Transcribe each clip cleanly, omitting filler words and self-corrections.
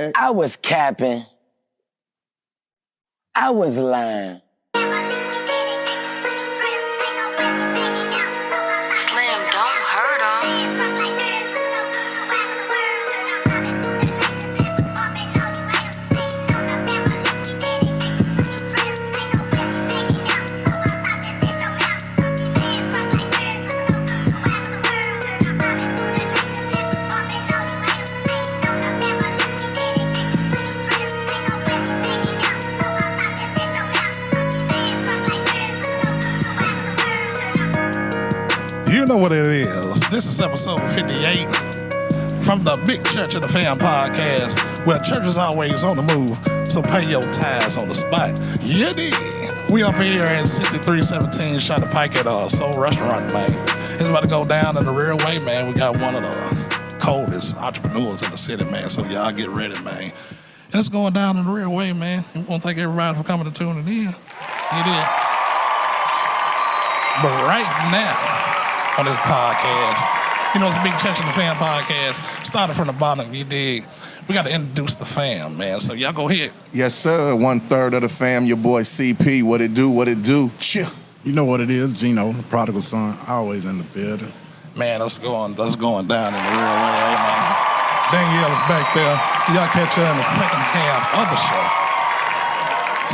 I was capping. I was lying. Slim, don't hurt him. You know what it is. This is episode 58 from the Big Church of the Fam podcast, where church is always on the move, so pay your tithes on the spot. Yeah, dig. We up here at 6317 Shot Pike at Soul Restaurant, man. It's about to go down in the real way, man. We got one of the coldest entrepreneurs in the city, man, so y'all get ready, man. It's going down in the real way, man. We want to thank everybody for coming to tuning in. You did. But right now, on this podcast, you know, it's a Big Church in the Fam podcast. Started from the bottom, you dig. We got to introduce the fam, man. So y'all go ahead. Yes, sir. 1/3 of the fam, your boy CP. What it do? Chill. You know what it is, Gino, the prodigal son, always in the building. Man, that's going down in the real way, man. Danielle's back there. Y'all catch her in the second half of the show.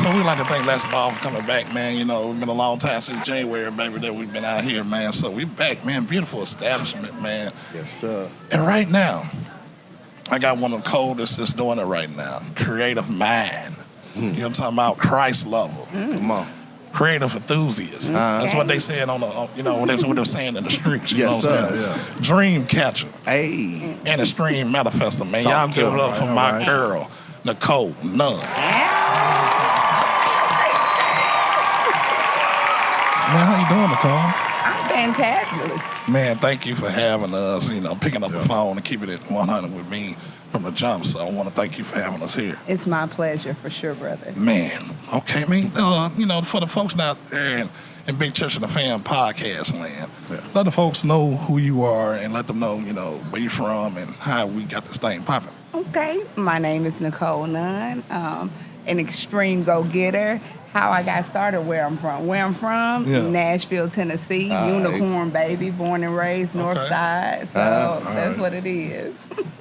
So we like to thank Les Ball for coming back, man. You know, it's been a long time since January, baby, that we've been out here, man. So we back, man. Beautiful establishment, man. Yes, sir. And right now, I got one of the coldest that's doing it right now. Creative mind. You know what I'm talking about? Christ level. Come on. Creative enthusiast. That's what they said on the, you know, what they're saying in the streets. You Yes, know what I'm sir. saying? Dream catcher. Hey. And extreme manifester, man. Talk Y'all to give it him, up for right, my right. girl, Nichole Nunn. Man, how you doing, Nicole? I'm fantabulous. Man, thank you for having us, you know, picking up the phone and keeping it 100 with me from the jump. So I want to thank you for having us here. It's my pleasure, for sure, brother. Man, okay, man. You know, for the folks out there in Big Church of the Fam podcast land, let the folks know who you are and let them know, you know, where you're from and how we got this thing popping. Okay, my name is Nichole Nunn, an extreme go-getter. How I got started, where I'm from. Nashville, Tennessee, unicorn baby, born and raised North Side. So that's what it is.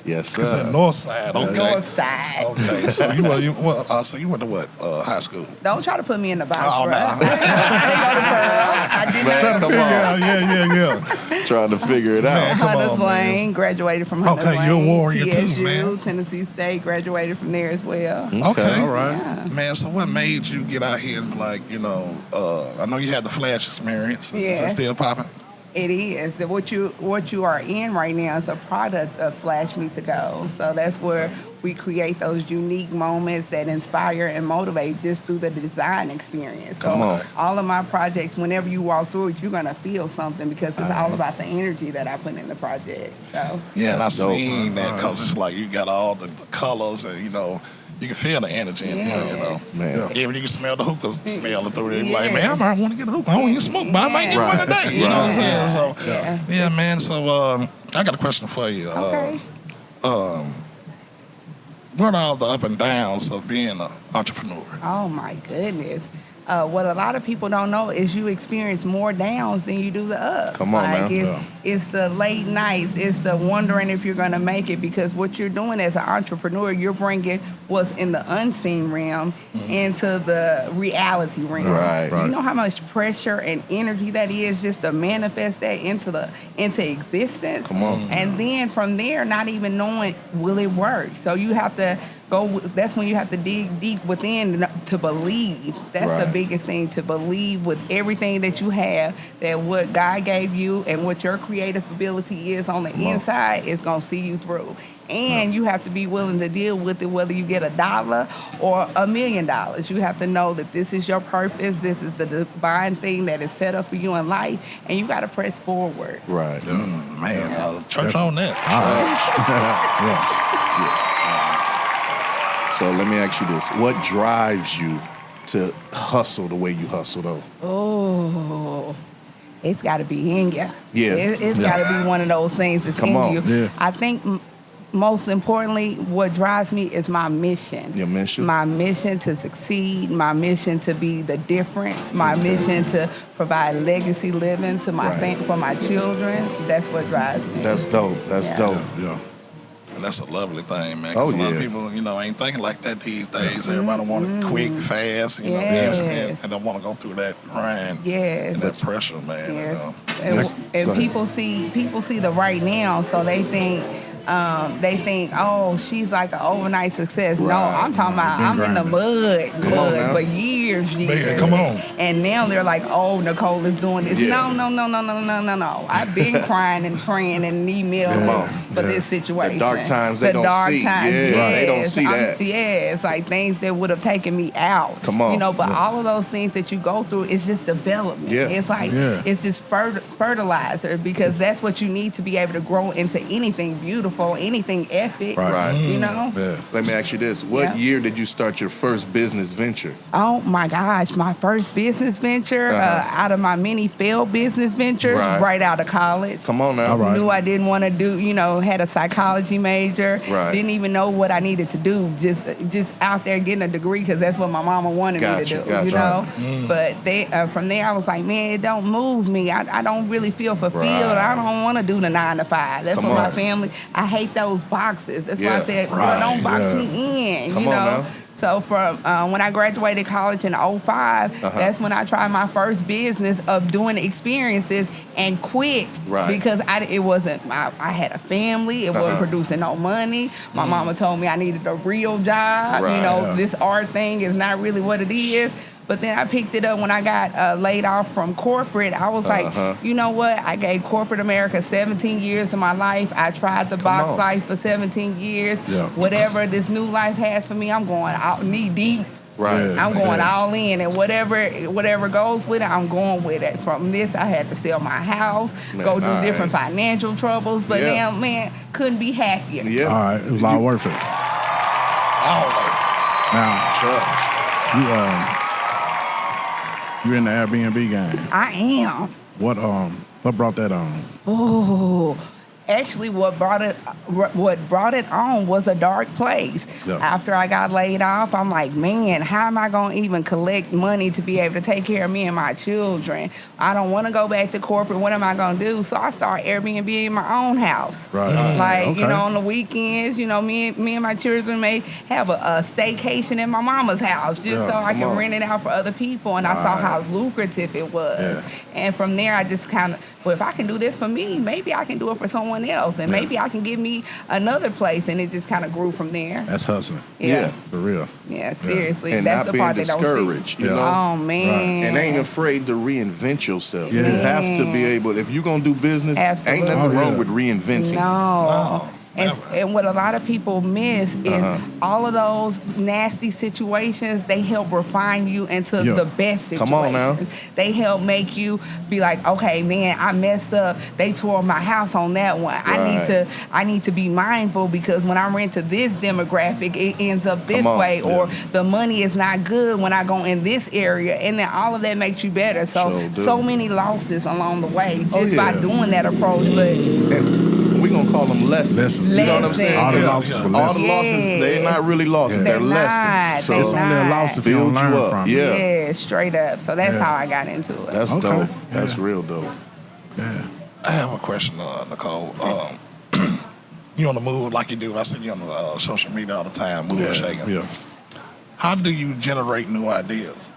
Yes, sir. It's at North Side, okay. North Side. Okay, so you went to what, high school? Don't try to put me in the box, Oh, bro. no. I didn't go to Pearl. I did not go to Yeah. Trying to figure it out. Man, come Hunters on, man. Lane, graduated from Hunters Lane. Okay, you're a warrior too, TSU, man. Tennessee State, graduated from there as well. Okay. All right. Yeah. Man, so what made you get out here and be like, you know, I know you had the Flash experience. Is Yeah. that still popping? It is. What you are in right now is a product of Flash Me to Go. So that's where we create those unique moments that inspire and motivate just through the design experience. So Come on. all of my projects, whenever you walk through it, you're gonna feel something because it's all about the energy that I put in the project. So Yeah, and I That's dope. seen that because it's like you got all the colors and, you know, you can feel the energy in here, you know. Man. Even you can smell the hookah smelling through there. You Yeah. like, man, I might want to get a hookah. I don't even smoke, but I might get one Right. today. You know what I'm saying? So, Yeah. man, so I got a question for you. okay. What are all the up and downs of being an entrepreneur? Oh my goodness. What a lot of people don't know is you experience more downs than you do the ups. Come on, like man. It's the late nights. It's the wondering if you're going to make it because what you're doing as an entrepreneur, you're bringing what's in the unseen realm into the reality realm. Right. You know how much pressure and energy that is just to manifest that into existence. Come on. And then from there, not even knowing will it work. So you have to go. That's when you have to dig deep within to believe. That's Right. the biggest thing, to believe with everything that you have that what God gave you and what your creative ability is on the inside is going to see you through. And you have to be willing to deal with it, whether you get $1 or $1 million. You have to know that this is your purpose. This is the divine thing that is set up for you in life, and you got to press forward. Right. Church on that. So let me ask you this. What drives you to hustle the way you hustle, though? Oh, it's got to be in you. Yeah. It's got to be one of those things that's Come in on. you. Yeah. I think most importantly, what drives me is my mission. Your mission? My mission to succeed, my mission to be the difference, my mission to provide legacy living to my for my children. That's what drives me. That's dope. That's dope. Yeah. And that's a lovely thing, man. Oh, 'Cause a lot of yeah. people, ain't thinking like that these days. Everybody want it quick, fast, Yes. instant, and don't want to go through that grind Yes. and that pressure, man. Yes. Go And ahead. people see the right now, so they think, oh, she's like an overnight success. No, Right. I'm talking about I'm in the mud now. for years. Man, come on. And now they're like, oh, Nichole is doing this. Yeah. No. I've been crying and praying and emailing for this situation. The dark times they don't see. Yeah, they don't see that. It's like things that would have taken me out. Come on. But all of those things that you go through, it's just development. Yeah. It's like, it's just fertilizer, because that's what you need to be able to grow into anything beautiful, anything epic. Right. Yeah. Let me ask you this. What year did you start your first business venture? Oh my gosh, my first business venture, out of my many failed business ventures, right out of college. Come on now. All right. Knew I didn't want to do, had a psychology major. Right. Didn't even know what I needed to do. Just out there getting a degree because that's what my mama wanted me to do. Gotcha. But from there I was like, man, it don't move me. I don't really feel fulfilled. Right. I don't want to do the 9 to 5. That's Come what my on. family. I hate those boxes. That's why Yeah. I said, well, don't box me in. Come on now. So from when I graduated college in 2005, that's when I tried my first business of doing experiences and quit because it wasn't. I had a family. It wasn't producing no money. My mama told me I needed a real job. This art thing is not really what it is. But then I picked it up when I got laid off from corporate. I was like, you know what? I gave corporate America 17 years of my life. I tried the box life for 17 years. Yeah. Whatever this new life has for me, I'm going out knee deep. Right. I'm going all in, and whatever goes with it, I'm going with it. From this, I had to sell my house, go do different financial troubles, but now, man, couldn't be happier. Yeah. All right. It was all worth it. Always. Now, you in the Airbnb game. I am. What brought that on? Oh, actually, what brought it on was a dark place. Yeah. After I got laid off, I'm like, man, how am I gonna even collect money to be able to take care of me and my children? I don't want to go back to corporate. What am I gonna do? So I started Airbnb in my own house. Right. Like, Okay. on the weekends, me and my children may have a staycation in my mama's house just so I can rent it out for other people. And I saw how lucrative it was. Yeah. And from there, I just kind of, if I can do this for me, maybe I can do it for someone else. And maybe I can give me another place. And it just kind of grew from there. That's hustling. Yeah. For real. Yeah, seriously. And that's not the part being they don't see. discouraged, you know. Oh, man. And ain't afraid to reinvent yourself. Yeah. You have to be able, if you're going to do business, Absolutely. ain't nothing Oh, wrong yeah. with reinventing. No. never. And what a lot of people miss is all of those nasty situations, they help refine you into the best situations. Come on now. They help make you be like, okay, man, I messed up. They tore my house on that one. Right. I need to be mindful because when I rent to this demographic, it ends up this way, or the money is not good when I go in this area. And then all of that makes you better. So many losses along the way just by doing that approach. But And we're going to call them lessons. You know what I'm saying? All the losses were All the lessons. losses, they're not really losses. They're lessons. They're It's only a loss if you build don't you learn up. from it. Yeah. Yeah, straight up. So that's how I got into it. That's Okay. dope. Yeah. That's real dope. Yeah. I have a question, Nichole. You on the move like you do. I see you on the social media all the time, moving, shaking. Yeah. How do you generate new ideas?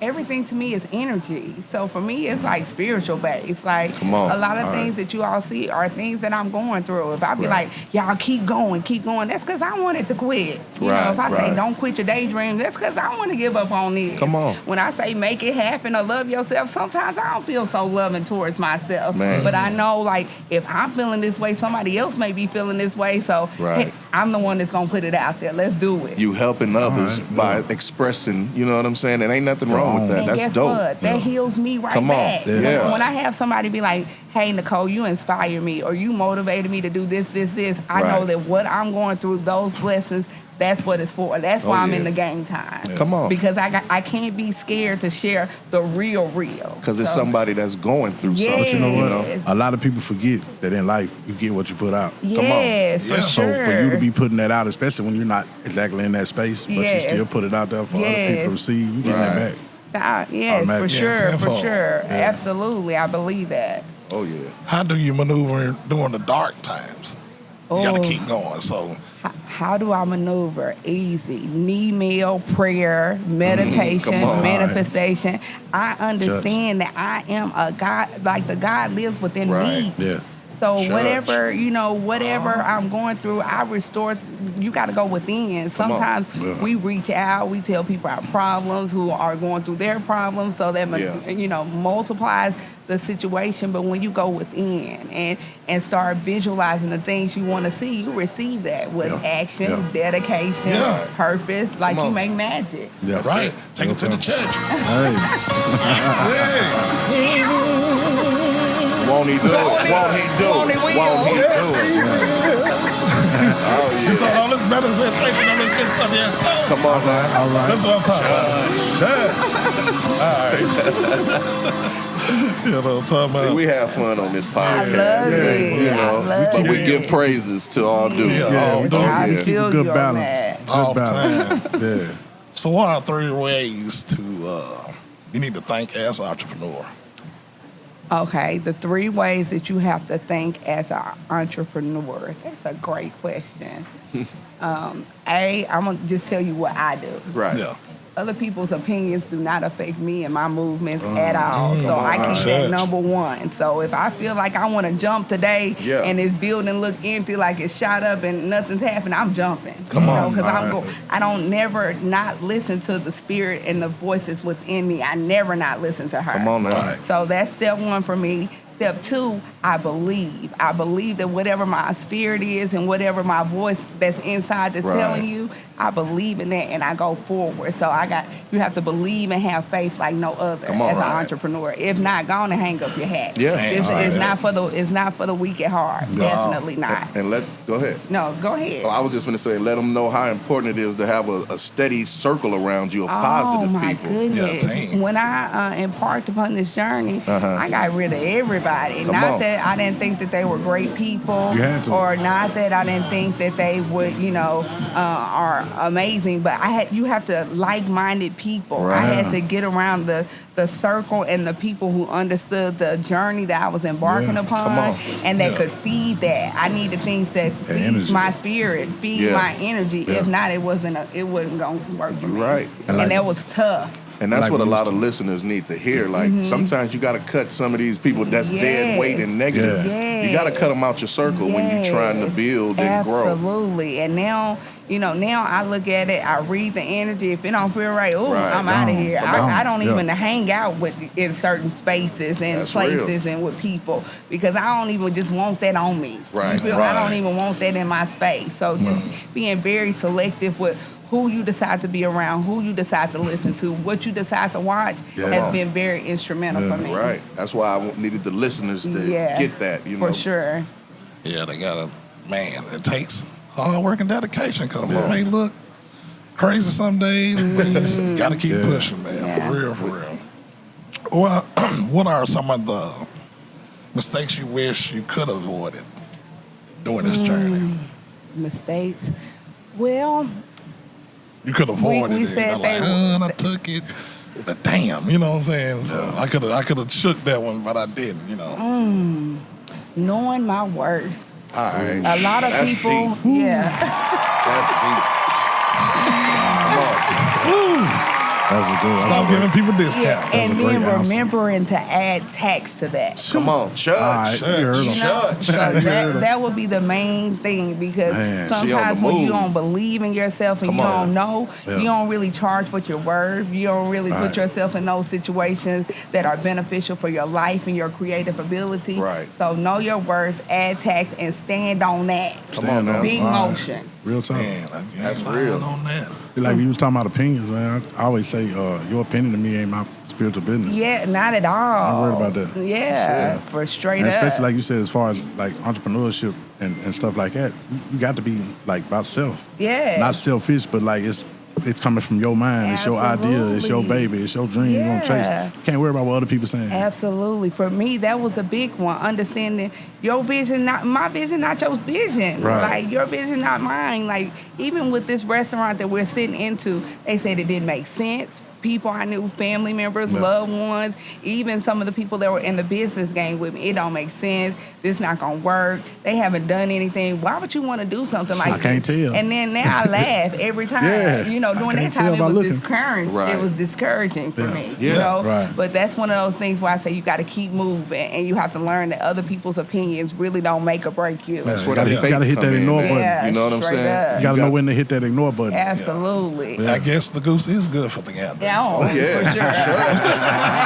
Everything to me is energy. So for me, it's like spiritual based. Like Come on. a lot of things that you all see are things that I'm going through. If I be like, y'all keep going, that's because I wanted to quit. You know, if I say don't quit your daydream, that's because I want to give up on this. Come on. When I say make it happen or love yourself, sometimes I don't feel so loving towards myself. Man. But I know, like, if I'm feeling this way, somebody else may be feeling this way. So hey, I'm the one that's going to put it out there. Let's do it. You helping others by expressing, you know what I'm saying? There ain't nothing wrong with that. And That's guess dope. what? That heals me right Come on. back. Yeah. When I have somebody be like, hey, Nichole, you inspire me, or you motivated me to do this. I know Right. that what I'm going through, those lessons, that's what it's for. That's why I'm yeah. in the game time. Come on. Because I can't be scared to share the real. Because it's So, somebody that's going through Yeah. something. But you know what? Yes. A lot of people forget that in life, you get what you put out. Yes, for Yeah. sure. So for you to be putting that out, especially when you're not exactly in that space, but Yes. you still put it out there for other people Yes. to receive, you getting Right. that back. Yes, for Automatic. Yeah, sure, for tenfold. sure. Absolutely, I believe that. Oh, yeah. How do you maneuver during the dark times? You got to keep going. So, How do I maneuver? Easy. Knee meal, prayer, meditation, Come on. manifestation. I understand that I am a God, like the God lives within Right. me. Yeah. So Church. whatever I'm going through, I restore. You got to go within. Sometimes Yeah. we reach out, we tell people our problems who are going through their problems, so that Yeah. multiplies the situation. But when you go within and start visualizing the things you want to see, you receive that with Yeah. action, Yeah. dedication, Yeah. purpose. Like Come you on. make magic. Yeah. right, take it to the church. Hey. Won't he do it? Won't he do Won't it? he will? Won't he do it? Oh, And so yeah. all this manifestation, all this good stuff, yeah. So, Come on, man. All right. that's what I'm talking about. Church. You know what I'm talking See, about? we have fun on this I podcast. love it. You I know, love but we it. give praises to all due. Yeah, all due. I Yeah. Keep feel a good you on balance. that. All Good the balance. Yeah. So what are 3 ways to you need to think as an entrepreneur? Okay, the 3 ways that you have to think as an entrepreneur. That's a great question. I'm going to just tell you what I do. Right. Yeah. Other people's opinions do not affect me and my movements at all. So I keep that number 1. So if I feel like I want to jump today Yeah. and this building look empty, like it's shot up and nothing's happened, I'm jumping. Come on. Because All right. I don't never not listen to the spirit and the voices within me. I never not listen to her. Come on now. Right. So that's step 1 for me. Step 2, I believe. I believe that whatever my spirit is and whatever my voice that's inside that's Right. telling you, I believe in that and I go forward. So you have to believe and have faith like no other Come on, as an right. entrepreneur. If not, go on and hang up your hat. Yeah. It's, All right. it's not for the weak at heart. Definitely not. And go ahead. No, go ahead. Oh, I was just going to say, let them know how important it is to have a steady circle around you of positive Oh my people. goodness! Yeah, team. When I embarked upon this journey, I got rid of everybody. Come Not on. that I didn't think that they were great people, You had to. or not that I didn't think that they would, are amazing. But you have to like-minded people. I Right. had to get around the circle and the people who understood the journey that I was embarking Yeah. upon, Come on. and that Yeah. could feed that. I needed things that That feed energy. my spirit, feed Yeah. my energy. Yeah. If not, it wasn't gonna work for me. Right. And like- that was tough. And that's Like what a we lot used of to. listeners need to hear. Like, sometimes you got to cut some of these people that's dead Yes. weight and negative. Yes. You got to cut them out your circle when you're trying to Yes. build and grow. Absolutely. And now I look at it, I read the energy. If it don't feel right, Right. I'm out of Gone. here. Gone. I don't Yeah. even hang out in certain spaces and That's places real. and with people because I don't even just want that on me. Right. You feel? Right. I don't even want that in my space. So just being very selective with who you decide to be around, who you decide to listen to, what you decide to watch Yeah. has been very instrumental for me. Right. That's why I needed the listeners to Yeah. get that, For sure. Yeah, they got it takes hard work and dedication because Come it on. may look crazy some days, but you got to keep Yeah. pushing, man, Yeah. for real. Well, what are some of the mistakes you wish you could have avoided during this journey? Mistakes. Well, You could have avoided we it. said You're like, they- and I took it. But damn, you know what I'm saying? So I could have shook that one, but I didn't, you know. knowing my worth. All right. A lot of That's people, deep. yeah. That's deep. Come on. That was a good one. Stop giving people discounts. Yeah, That's and a great then answer. remembering to add tax to that. Come on. Church. All right, you heard You him. know, Judge. so that would be the main thing because Man, she on sometimes the when you move. don't believe in yourself and Come you on. don't know, Yeah. you don't really charge what you're worth. You don't really put Right. yourself in those situations that are beneficial for your life and your creative ability. Right. So know your worth, add tax, and stand on that. Come on now. Big All right. motion. Real talk. Man, That's lying real. on that. Like you was talking about opinions, man. I always say say, your opinion to me ain't my spiritual business. Yeah, not at all. I'm worried about that. Yeah, for straight And up. especially like you said, as far as like entrepreneurship and stuff like that, you got to be like about self. Yeah. Not selfish, but like it's coming from your mind. It's your idea. It's your baby. It's your dream. You're gonna chase. You can't worry about what other people saying. Absolutely. For me, that was a big one. Understanding your vision, not my vision, not your vision. Right. Like your vision, not mine. Like even with this restaurant that we're sitting into, they said it didn't make sense. People I knew, family members, loved ones, even some of the people that were in the business game with me, it don't make sense. This not gonna work. They haven't done anything. Why would you want to do something like this? I can't tell. And then now I laugh every time. Yeah. You know, during I that can't time tell it by was looking. discouraging. Right. It was discouraging for me. Yeah. You know? Right. But that's one of those things where I say you got to keep moving, and you have to learn that other people's opinions really don't make or break you. That's You where gotta, that you faith gotta hit come that in, ignore man. button. Yeah, You know what I'm straight saying? up. You gotta know when to hit that ignore button. Absolutely. I guess the goose is good for the gander. Yeah, Oh, yeah. for sure.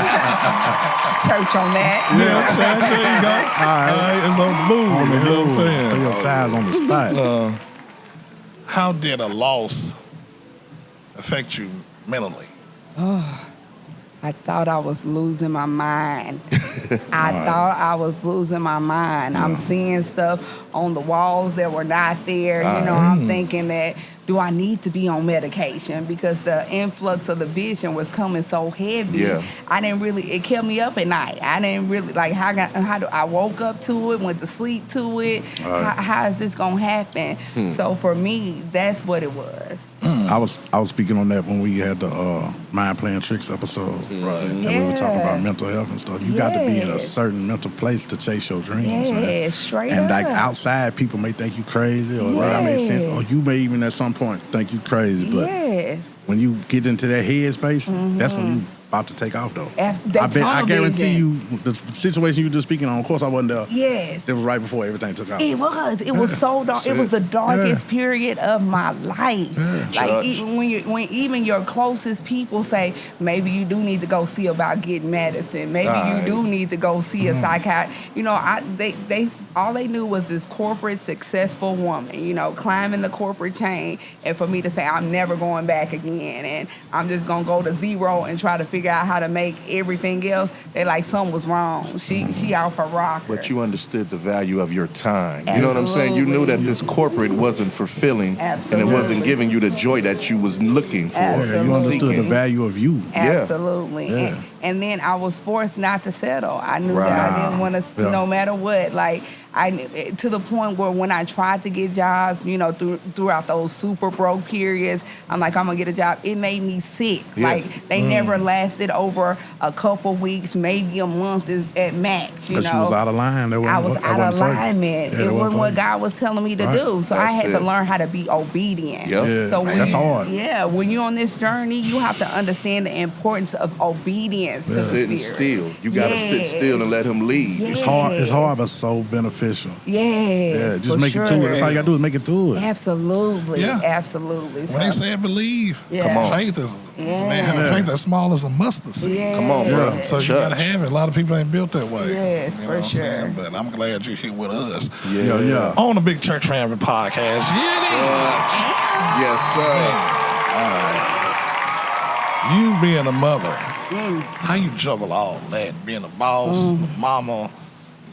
Church on that. Yeah, there you go. All right, it's on the move. On the You know what I'm move. saying? Put your ties on the spot. How did a loss affect you mentally? I thought I was losing my mind. I thought I was losing my mind. I'm seeing stuff on the walls that were not there. You know, I'm thinking that, do I need to be on medication? Because the influx of the vision was coming so heavy. Yeah. I didn't really, it kept me up at night. I didn't really, like, how do I woke up to it, went to sleep to it. How is this going to happen? So for me, that's what it was. I was speaking on that when we had the Mind Playing Tricks episode. Right. And we were talking Yeah. about mental health and stuff. You got to be in a Yes. certain mental place to chase your dreams, man. Yeah, straight And up. like outside, people may think you crazy, or that makes sense, or you may even at some point think you crazy. But Yes. when you get into that headspace, that's when you about to take off though. That I tunnel guarantee vision. you the situation you were just speaking on. Of course, I wasn't there. Yes. It was right before everything took off. It was. It was so dark. It was the darkest period of my life. Like Judge. even when even your closest people say maybe you do need to go see about getting medicine. Maybe you do need to go see a psychiatrist. You know, they all they knew was this corporate successful woman. You know, climbing the corporate chain, and for me to say I'm never going back again, and I'm just gonna go to zero and try to figure out how to make everything else. They like something was wrong. She off her rocker. But you understood the value of your time. You know what I'm saying? You knew that this corporate wasn't fulfilling, and it wasn't Absolutely. giving you the joy that you was looking for. Yeah, you understood the Seeking. value of you. Absolutely. Yeah. And then I was forced not to settle. I knew that I didn't want to, Yeah. no matter what. Like, to the point where when I tried to get jobs, you know, throughout those super broke periods, I'm like, I'm going to get a job. It made me sick. Yeah. Like, they never lasted over a couple weeks, maybe a month at max, you know. Because you was out of line. That I was that out of wasn't for you. alignment. Yeah, It that wasn't what for you. God was telling me to Right. do. So I That's had it. to learn how to be obedient. Yep. Yeah, So when that's you- hard. Yeah, when you're on this journey, you have to understand the importance of obedience. To the Sitting Spirit. still. You got to sit Yes. still and let him lead. Yes. It's hard, but so beneficial. Yes, Yeah, just for make it through it. That's all you sure. got to do is make it through it. Absolutely, Yeah. absolutely. When they say believe, Yeah. Come on. faith is man having faith as small as a mustard seed. Yeah. Come on, bro. So you gotta have it. A lot of people ain't built that way. Yes, You know for what I'm saying? sure. But I'm glad you're here with us Yeah. on the Big Church Family Podcast. Yes, sir. You being a mother, how you juggle all that? Being a boss, a mama,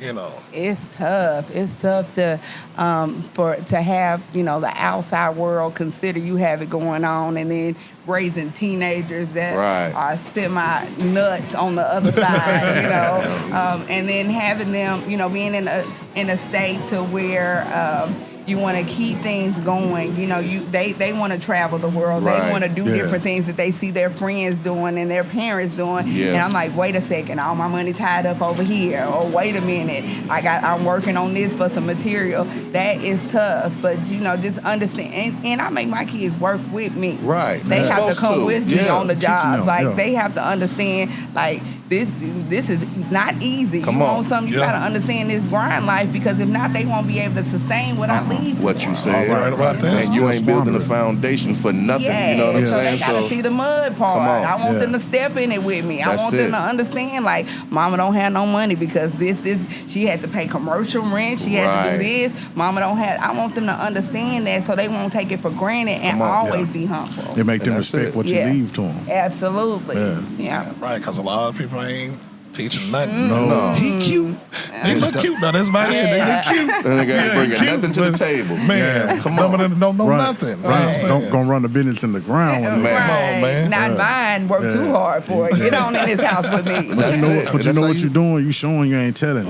you know. It's tough. It's tough to have the outside world consider you have it going on, and then raising teenagers that are semi nuts on the other side, and then having them, being in a state to where. You want to keep things going. They want to travel the world. Right. They want to do Yeah. different things that they see their friends doing and their parents doing. Yeah. And I'm like, wait a second, all my money tied up over here. Or wait a minute, I'm working on this for some material. That is tough. But just understand. And I make my kids work with me. Right. They You're have to supposed come to. with me Yeah. on the Teaching jobs. them, Like yeah. they have to understand. Like this is not easy. Come you on. want something, you Yeah. gotta understand this grind life, because if not, they won't be able to sustain what I live believe what you said. All right about that. And you ain't building a Wandering. foundation for nothing. Yeah, You know what I'm so saying? they gotta see the mud part. Come on. I want Yeah. them to step in it with me. I That's want them it. to understand, like, mama don't have no money because she had to pay commercial rent. She had to do Right. this. Mama don't have. I want them to understand that so they won't take it for granted and Come on. always Yeah. be humble. It make them And that's respect it. what Yeah. you leave to them. Absolutely. Yeah. Yeah. Right, because a lot of people ain't teaching nothing. No. He cute. They look cute though. That's about it. They look cute. And they got to bring cute, nothing to the but- table. Man, come on. Don't know nothing. You know what I'm saying? Gonna run the business in the ground one day. Man. Come on, man. Not mine. Work too hard for it. Get on in this house with me. But you know, it. but you That's know how what you- you're doing. You showing you ain't telling.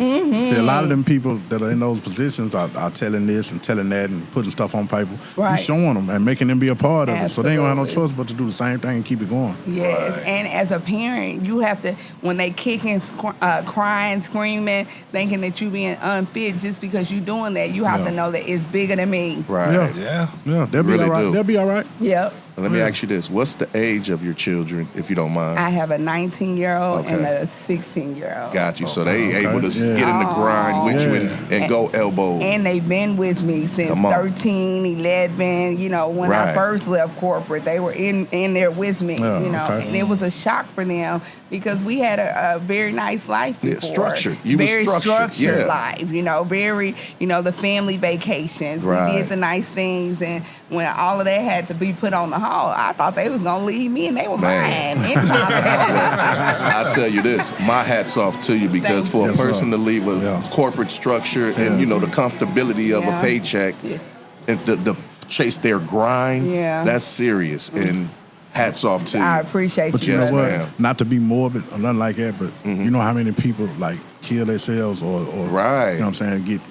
See, a lot of them people that are in those positions are telling this and telling that and putting stuff on paper. You Right. showing them and making them be a part of it. So they ain't gonna have no Absolutely. choice but to do the same thing and keep it going. Yes, and as a parent, you have to, when they kicking, crying, screaming, thinking that you being unfit just because you doing that, you have Yeah. to know that it's bigger than me. Right. Yeah. Yeah, they'll be Really all right. do. They'll be all right. Yep. And let me ask you this. What's the age of your children, if you don't mind? I have a 19-year-old and Okay. a 16-year-old. Got you. So they Okay. able to Yeah. get in the grind with you Yeah. and go elbow. And they've been with me since Come on. 13, 11. You know, when I Right. first left corporate, they were in there with me. Yeah, you know, okay. and it was a shock for them because we had a very nice life Yeah, before. structured. You was very structured, yeah. life. You know, very the family vacations. Right. We did the nice things, and when all of that had to be put on the hall, I thought they was gonna leave me, and they were Man. mine. Anytime. I tell you this, my hat's off to you because Thank for a you. person to leave a Yeah. corporate structure and the comfortability of Yeah. a paycheck Yeah. and the chase their grind, Yeah. that's serious. And hats off to I you. appreciate But you. you Yes, know what? ma'am. Not to be morbid or nothing like that, but you know how many people like kill themselves or Right. you know what I'm saying, get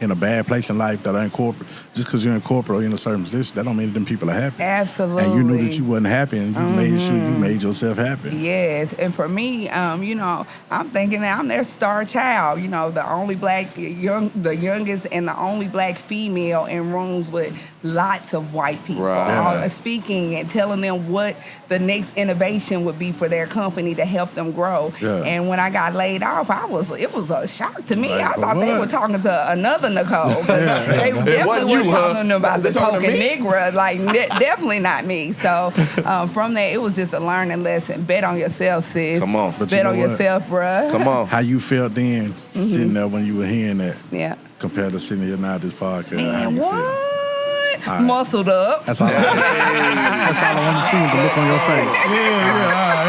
in a bad place in life that are in corporate. Just because you're in corporate or in a certain position, that don't mean them people are happy. Absolutely. And you knew that you wasn't happy and you made sure you made yourself happy. Yes, and for me, I'm thinking that I'm their star child. The only the youngest and the only black female in rooms with lots of white people, Right. all speaking and telling them what the next innovation would be for their company to help them grow. Yeah. And when I got laid off, it was a shock to me. Like, I thought they what? were talking to another Nicole. 'Cause They wasn't definitely you, weren't huh? talking about They the talking to token me? nigga. Like definitely not me. So from there, it was just a learning lesson. Bet on yourself, sis. Come on. But you Bet know on what? yourself, bruh. Come on. How you felt then sitting there when you were hearing that Yeah. compared to sitting here now at this podcast? How Man, you what? feel? All right. Muscled up. That's all I want to see, the look on your face.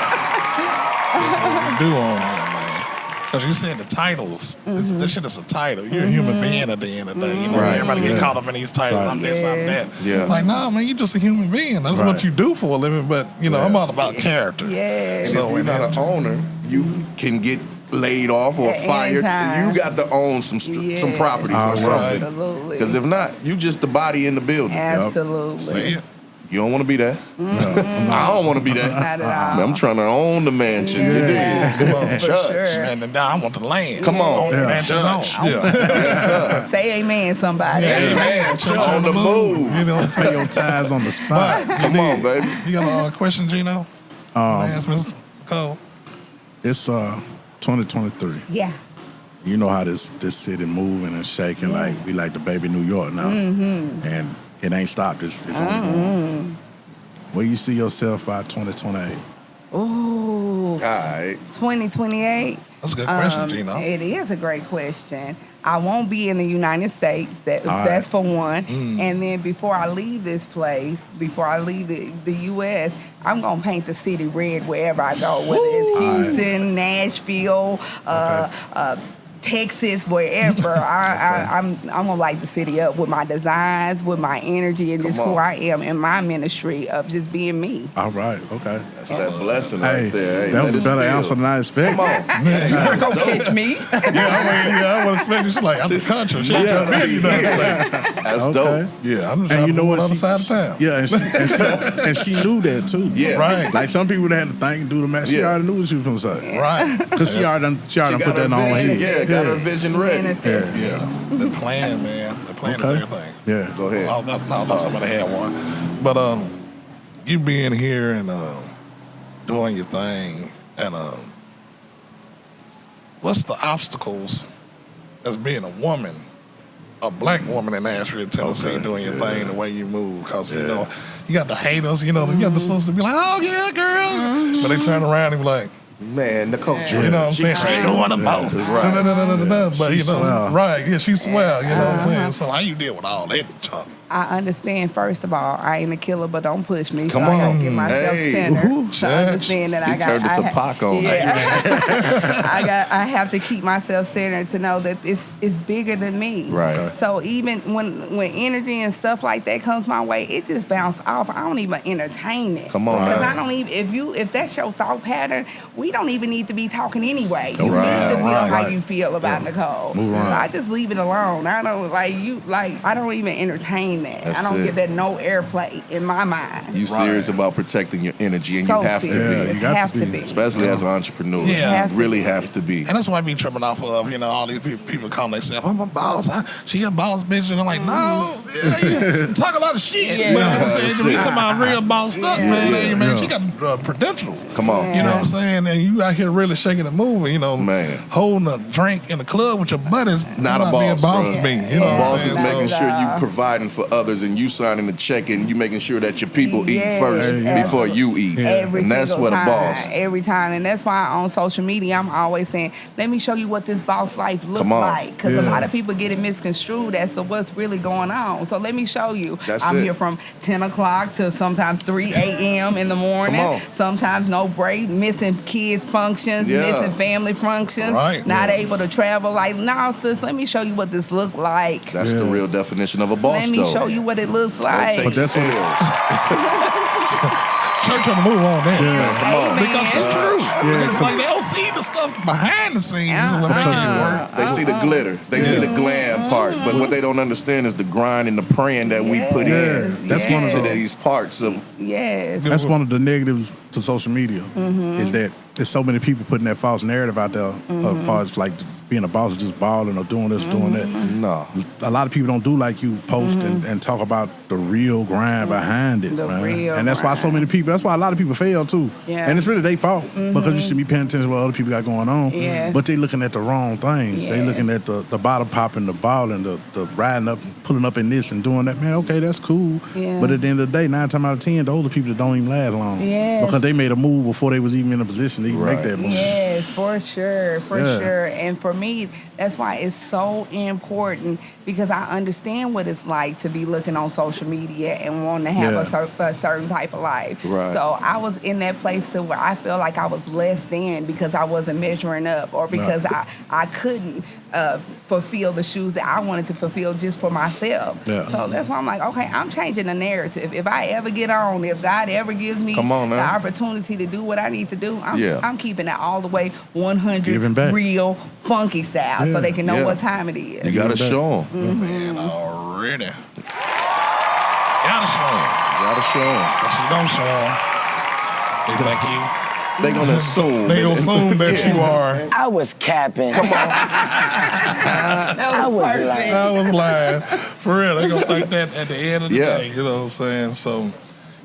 That's what we do on here, man. Because you said the titles. This shit is a title. You're a human being at the end of the day. Right. Everybody get Yeah. caught up in these titles. I'm this, I'm that. Yeah. Like, nah, man, you're just a human being. That's Right. what you do for a living. But, I'm all about character. Yeah. And if you're not an owner, you can get laid off or At any fired. time. You got to own some Yeah. property or All right. something. Absolutely. Because if not, you just the body in the building. Absolutely. Say it. You don't want to be that. I don't want to be that. Not at all. I'm trying to own the mansion. You dig? Yeah. Come on, For Church. sure. And then now I want the land. Come on. On the Yeah. mansion's own. Church. Yeah. Yes, sir. Say amen, somebody. Hey, man, Church on the move. You know what I'm Pay saying? your tithes on the spot. Come on, baby. You got a question, Gino? Ask Mr. Cole. It's 2023. Yeah. You know how this city moving and shaking like we like the baby New York now, and it ain't stopped. It's only going. Where you see yourself by 2028? Ooh. All right. 2028. That's a good question, Gino. It is a great question. I won't be in the United States. All right. That's for one. And then before I leave this place, before I leave the U.S., I'm going to paint the city red wherever I go, whether it's Houston, Nashville, Texas, wherever. I'm gonna light the city up with my designs, with my energy, and just Come who on. I am in my ministry of just being me. All right, okay. That's that blessing Hey, right there. Hey, that let was it a better spill. answer than I expected. Come on. You're not gonna catch me. I would expect you. She's like, I'm the country. She That's Okay. dope. Yeah, I'm just And trying you to know move what? on the other side of town. Yeah, and she knew that too. Yeah. Right. Like some people that had to think and do the math. She Yeah. already knew what she was gonna say. Right. Cause she already She put got that her in her own vision. head. Yeah, got her vision ready. Manifest. Yeah. The plan, man. The plan is Okay. everything. Yeah. Go ahead. I thought somebody had one. But you being here and doing your thing, and what's the obstacles as being a woman a black woman in Nashville, Tennessee, doing your thing the way you move. Because, you know, you got the haters, you know, you got the sisters be like, oh, yeah, girl. But they turn around and be like, Man, Nichole, you know what I'm saying? She ain't doing the most. Right. But, She's you know, swell. right, yeah, she's swell, you know what I'm saying? So how you deal with all that, Chuck? I understand, first of all, I ain't a killer, but don't push me. Come so I on. gotta get myself Hey. centered Woohoo. to understand that He I got. turned it to Pac on us. I have to keep myself centered to know that it's bigger than me. Right. So even when energy and stuff like that comes my way, it just bounces off. I don't even entertain it. Come on, because man. I don't even if that's your thought pattern, we don't even need to be talking anyway. You Right, need to feel right, how right. you feel about Nichole. Move on. So I just leave it alone. I don't I don't even entertain that. That's I don't it. give that no airplay in my mind. You serious about protecting your energy, and So you have serious. Yeah, to you be. got have to to be. be. Especially as an entrepreneur. Yeah. You really have to be. And that's what I be tripping off of, you know, all these people call themselves, I'm a boss. She a boss bitch. And I'm like, no, you talk a lot of shit. Yeah. But I'm Yeah. saying, we talking about real boss stuff, man. Hey, man, Yeah. she got credentials. Come on. You know what I'm saying? And you out here really shaking and moving, you know, Man. holding a drink in the club with your buddies. Not a You're being boss, boss bro. to me. You know A what I'm boss saying? is making So- sure you providing for others and you signing the check and you making sure that your people eat Yes, first absolutely. before you eat. Every And that's single what a time, boss. every time, and that's why on social media I'm always saying, "Let me show you what this boss life looks Come on. like," because a Yeah. lot of people get it misconstrued as to what's really going on. So let me show you. That's I'm it. here from 10 o'clock to sometimes 3 a.m. in the morning. Come on. Sometimes no break, missing kids functions, Yeah. missing family functions, Right. not able to travel. Like, no, sis, let me show you what this look like. That's the Yeah. real definition of a boss, Let me though. show you what it looks Go like. take But that's some what- L's. Church on the move on that. Come on. Amen. Because it's true. Yeah, Because like they don't see the stuff behind the scenes when making it work. They see the glitter. They see the glam part. But what they don't understand is the grind and the praying that we put in That's to one get of to the- these parts of. Yes. That's one of the negatives to social media is that there's so many people putting that false narrative out there as far as like being a boss is just balling or doing this, doing that. No. A lot of people don't do like you post and talk about the real grind behind it, The man. real And that's why so many people, that's why a lot of people fail too. Yeah. And it's really their fault because you should be paying attention to what other people got going on. Yeah. But they looking at the wrong things. They Yeah. looking at the bottle popping, the ball, and the riding up, pulling up in this and doing that. Man, okay, that's cool. Yeah. But at the end of the day, 9 times out of 10, those are people that don't even last long. Yes. Because they made a move before they was even in a position to even make Right. that move. Yes, for sure, for Yeah. sure. And for me, that's why it's so important because I understand what it's like to be looking on social media and wanting to have Yeah. a certain type of life. Right. So I was in that place to where I feel like I was less than because I wasn't measuring up or because I couldn't fulfill the shoes that I wanted to fulfill just for myself. Yeah. So that's why I'm like, okay, I'm changing the narrative. If I ever get on, if God ever gives me Come on the now. opportunity to do what I need to do, Yeah. I'm keeping it all the way 100 Giving back. real funky style Yeah. so they can know Yeah. what time it is. You gotta show them. Man, already. Gotta show 'em. Gotta show them. If you don't show 'em, they think you. They gonna assume. They gonna assume that you are. I was capping. That I was was perfect. like- I was lying. For real, they gonna think that at the end of the Yeah. day. You know what I'm saying? So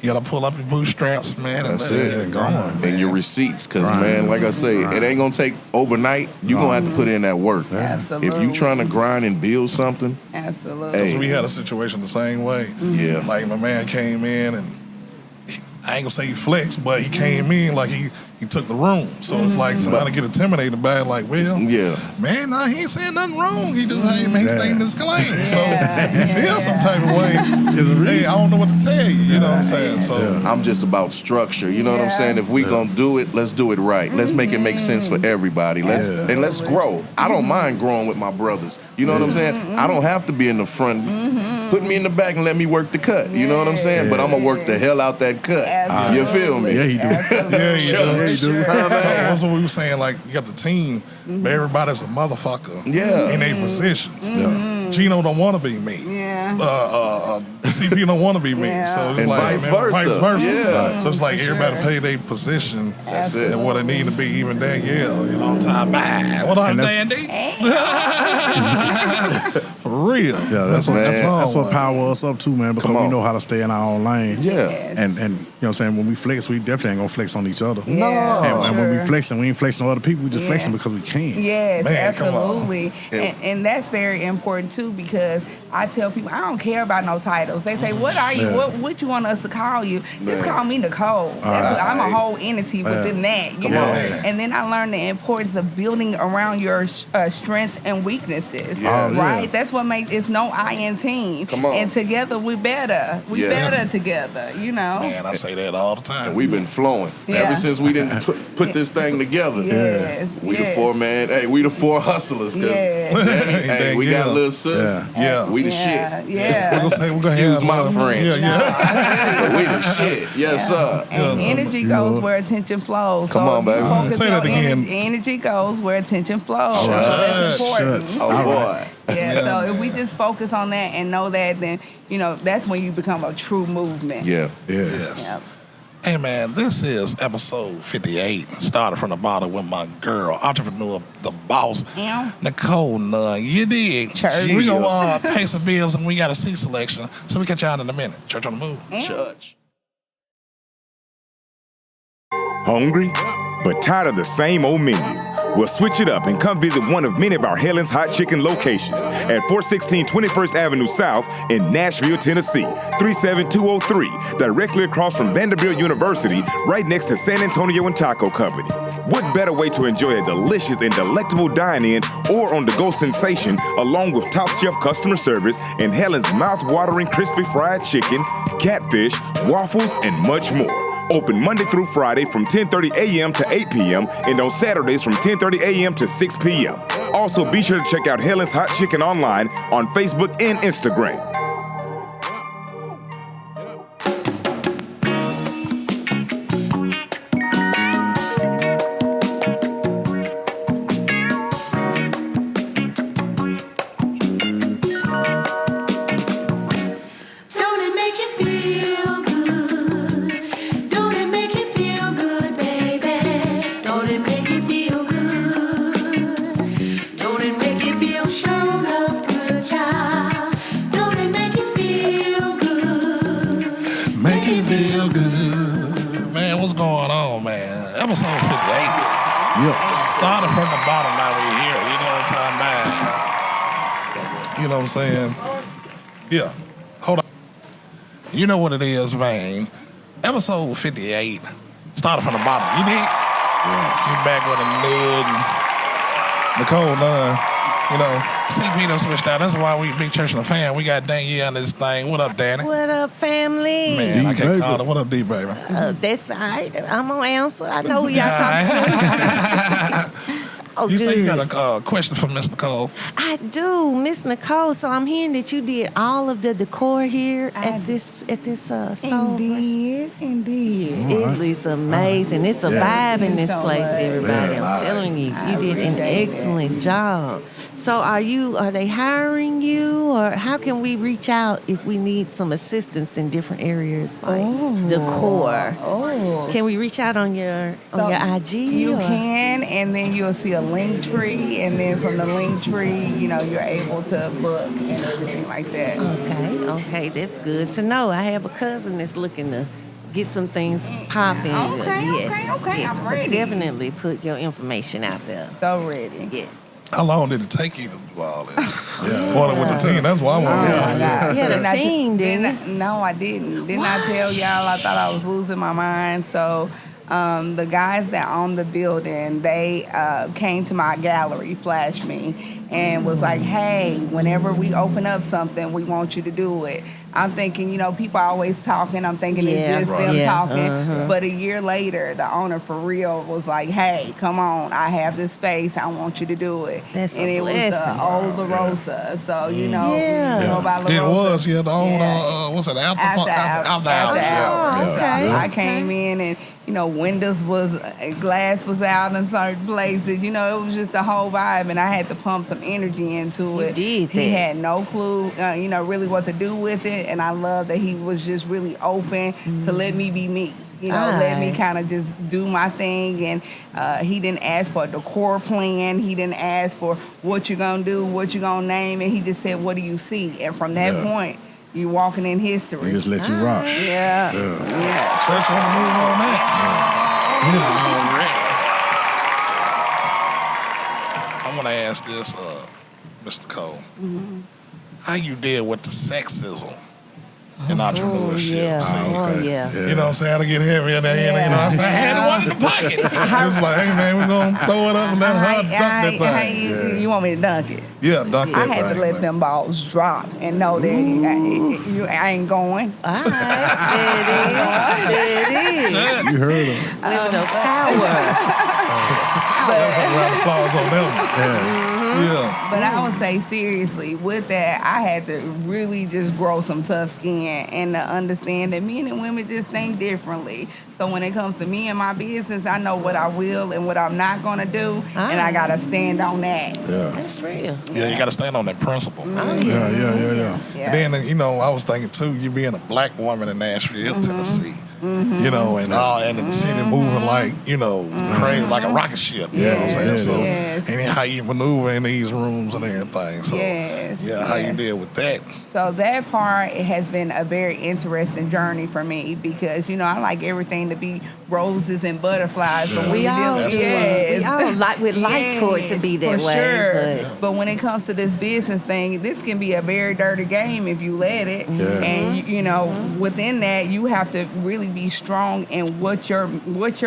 you gotta pull up your bootstraps, man, and That's let it. get it going. And your receipts, because man, like I say, it ain't gonna take overnight. You gonna have to put in that work. Absolutely. If you trying to grind and build something, Absolutely. Hey. So we had a situation the same way. Yeah. Like my man came in and I ain't gonna say he flexed, but he came in like he took the room. So it's like somebody get intimidated by it, like, well, yeah. man, nah, he ain't saying nothing wrong. He just hey, man, he's stating his claim. So Yeah, if you feel some type of way, hey, I don't know what to tell you. You know what I'm saying? So I'm just about structure. You know what I'm Yeah. saying? If we gonna do it, let's do it right. Let's make it make sense for everybody. Let's grow. I don't mind growing with my brothers. You know what I'm saying? I don't have to be in the front. Put me in the back and let me work the cut. You know what I'm saying? But I'm gonna work the hell out that cut. You feel me? Yeah, he do. yeah, Sure. That's what we were saying. Like you got the team, but everybody's a motherfucker. Yeah. In their positions. Gino don't want to be me. Yeah. CP don't want to be me. Yeah. So it's And like vice versa. Vice versa. Yeah. So it's like For everybody sure. play their position. That's it. And what it need to be. Even Danielle, you know, time back. What up, And Dandy? For For real. Yeah, that's what power us up too, man, because we know how to stay in our own lane. Yeah. And you know what I'm saying, when we flex, we definitely ain't gonna flex on each other. No. And when we flexing, we ain't flexing on other people, we just flexing because we can. Yes, Man, absolutely. And that's very important too, because I tell people I don't care about no titles. They say, "What are you? What you want us to call you?" Just call me Nichole. I'm a whole entity within that, you know. And then I learned the importance of building around your strengths and weaknesses. Right? That's what makes it's no I in team. Come on. And together we better. We better together. You know. Man, I say that all the time. And we've been flowing ever since we didn't put this thing together. Yes. We the four man. Hey, we the four hustlers. Hey, we got a little sis. Yeah. We the shit. Yeah. Excuse my French. Yeah. We the shit. Yes, sir. And energy goes where attention flows. Come on, baby. Focus Say that on again. Energy goes where attention flows. So that's important. Oh, boy. Yeah, so if we just focus on that and know that, then, you know, that's when you become a true movement. Yeah. Yes. Yep. Hey, man, this is episode 58. Started from the bottom with my girl, entrepreneur, the boss, Yeah. Nichole Nunn. You dig? Church. We gonna pay some bills and we got a seat selection. So we catch y'all in a minute. Church on the move. CHUUUCH. Hungry? But tired of the same old menu? Well, switch it up and come visit one of many of our Helen's Hot Chicken locations at 416 21st Avenue South in Nashville, Tennessee, 37203, directly across from Vanderbilt University, right next to San Antonio and Taco Company. What better way to enjoy a delicious and delectable dine-in or on-the-go sensation along with top-shelf customer service and Helen's mouth-watering crispy fried chicken, catfish, waffles, and much more. Open Monday through Friday from 10:30 a.m. to 8 p.m. and on Saturdays from 10:30 a.m. to 6 p.m. Also, be sure to check out Helen's Hot Chicken online on Facebook and Instagram. Don't it make you feel good? Don't it make you feel good, baby? Don't it make you feel good? Don't it make you feel shown up good, child? Don't it make you feel good? Make it feel good. Man, what's going on, man? Episode 58. Yeah. Started from the bottom, now we're here. You know what I'm talking about? You know what I'm saying? Yeah. Hold on. You know what it is, man. Episode 58. Started from the bottom. You dig? Yeah. You back with a Ned and Nichole Nunn. You know, CP done switched out. That's why we Big Church and the Fan. We got Danielle on this thing. What up, Danny? What up, family? Man, I can't baby. call it. What up, D, baby? That's all right. I'm gonna answer. I know who y'all talking to. So You say you good. got a question for Miss Nichole. I do, Miss Nichole. So I'm hearing that you did all of the decor here at this soul. Indeed. It looks amazing. It's a vibe in this So place, much. everybody. Yeah, I'm telling you, you did an appreciate excellent job. So are they hiring you, or how can we reach out if we need some assistance in different areas like decor? Oh. Can we reach out on your IG? You or- can, and then you'll see a link tree, and then from the link tree, you know, you're able to book and everything like that. Okay, that's good to know. I have a cousin that's looking to get some things popping. Okay, Yes, I'm but ready. Definitely put your information out there. So ready. Yeah. How long did it take you to do all this? Going with the team. That's why I want to Oh my God. You had a Didn't I team, didn't you? No, I didn't. Didn't I tell y'all I thought I was losing my mind? So the guys that own the building, they came to my gallery, flashed me, and was like, hey, whenever we open up something, we want you to do it. I'm thinking, you know, people are always talking. I'm thinking Yeah, it's just right. them Yeah, talking. But a year later, the owner for real was like, hey, come on, I have this space. I want you to do it. That's a and it was blessing. the old La Rosa. So, you know, Yeah. you know about La It Rosa. was, yeah, the old, Yeah. what's it, after After hours. hours. Oh, okay. So I came in and, you know, windows was, glass was out in certain places. You know, it was just a whole vibe, and I had to pump some energy into You it. did He that. had no clue, you know, really what to do with it, and I love that he was just really open to let me be me. let me Alright. kind of just do my thing. And he didn't ask for a decor plan. He didn't ask for what you're going to do, what you're going to name. And he just said, what do you see? And from that point, you're walking in history. He just let you rock. Yeah. Church on the move on that. I want to ask this, Mr. Cole. How you deal with the sexism in entrepreneurship? Yeah. See? Yeah. You know what I'm saying? I get heavy at the end. You know what I'm saying? I had one in the pocket. It's like, hey, man, we're going to throw it up and let her dunk that thing. You want me to dunk it? Yeah, dunk that I thing. had to let man. them balls drop and know that I ain't going. All right. There it is. You heard him. Living of power. That's a round of applause on them. Yeah. But I would say seriously, with that, I had to really just grow some tough skin and to understand that men and women just think differently. So when it comes to me and my business, I know what I will and what I'm not going to do, and I got to stand on that. Yeah. That's real. Yeah, you got to stand on that principle. Yeah. Yeah. And then, you know, I was thinking too, you being a black woman in Nashville, Tennessee, you know, and in the city moving like, you know, crazy, like a rocket ship. You know what I'm saying? So, and how you maneuver in these rooms and everything. So, how you deal with that? So that part, it has been a very interesting journey for me because, you know, I like everything to be roses and butterflies. But when We you all deal- do. yes. We all would like for it to be that for way. Sure. But when it comes to this business thing, this can be a very dirty game if you let it. Yeah. And you know, within that, you have to really be strong in what your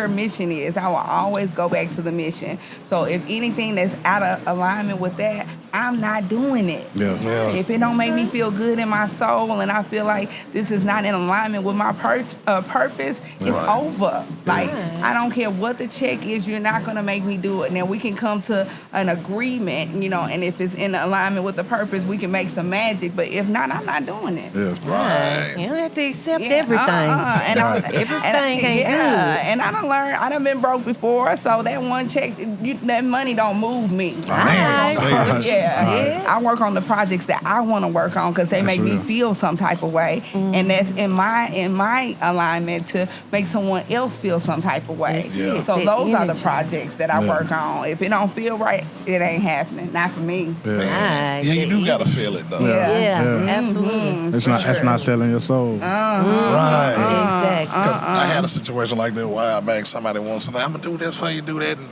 mission is. I will always go back to the mission. So if anything that's out of alignment with that, I'm not doing it. Yeah. If it don't make me feel good in my soul and I feel like this is not in alignment with my purpose, it's over. Like, I don't care what the check is, you're not going to make me do it. Now, we can come to an agreement, you know, and if it's in alignment with the purpose, we can make some magic. But if not, I'm not doing it. Yeah. Right. You don't have to accept Yeah, everything. And Everything ain't And I done learned, I done been broke before, so that one check, that money don't move me. I work on the projects that I want to work on because they make me feel some type of way, and that's in my alignment to make someone else feel some type of way. Yeah. So That those are the energy. projects that I work on. If it don't feel right, it ain't happening. Not for me. Yeah, you do got to feel it, though. Yeah, Yeah. absolutely. That's not selling your soul. Right. Exactly. Because I had a situation like that a while back. Somebody wants to say, I'm going to do this for you, do that. And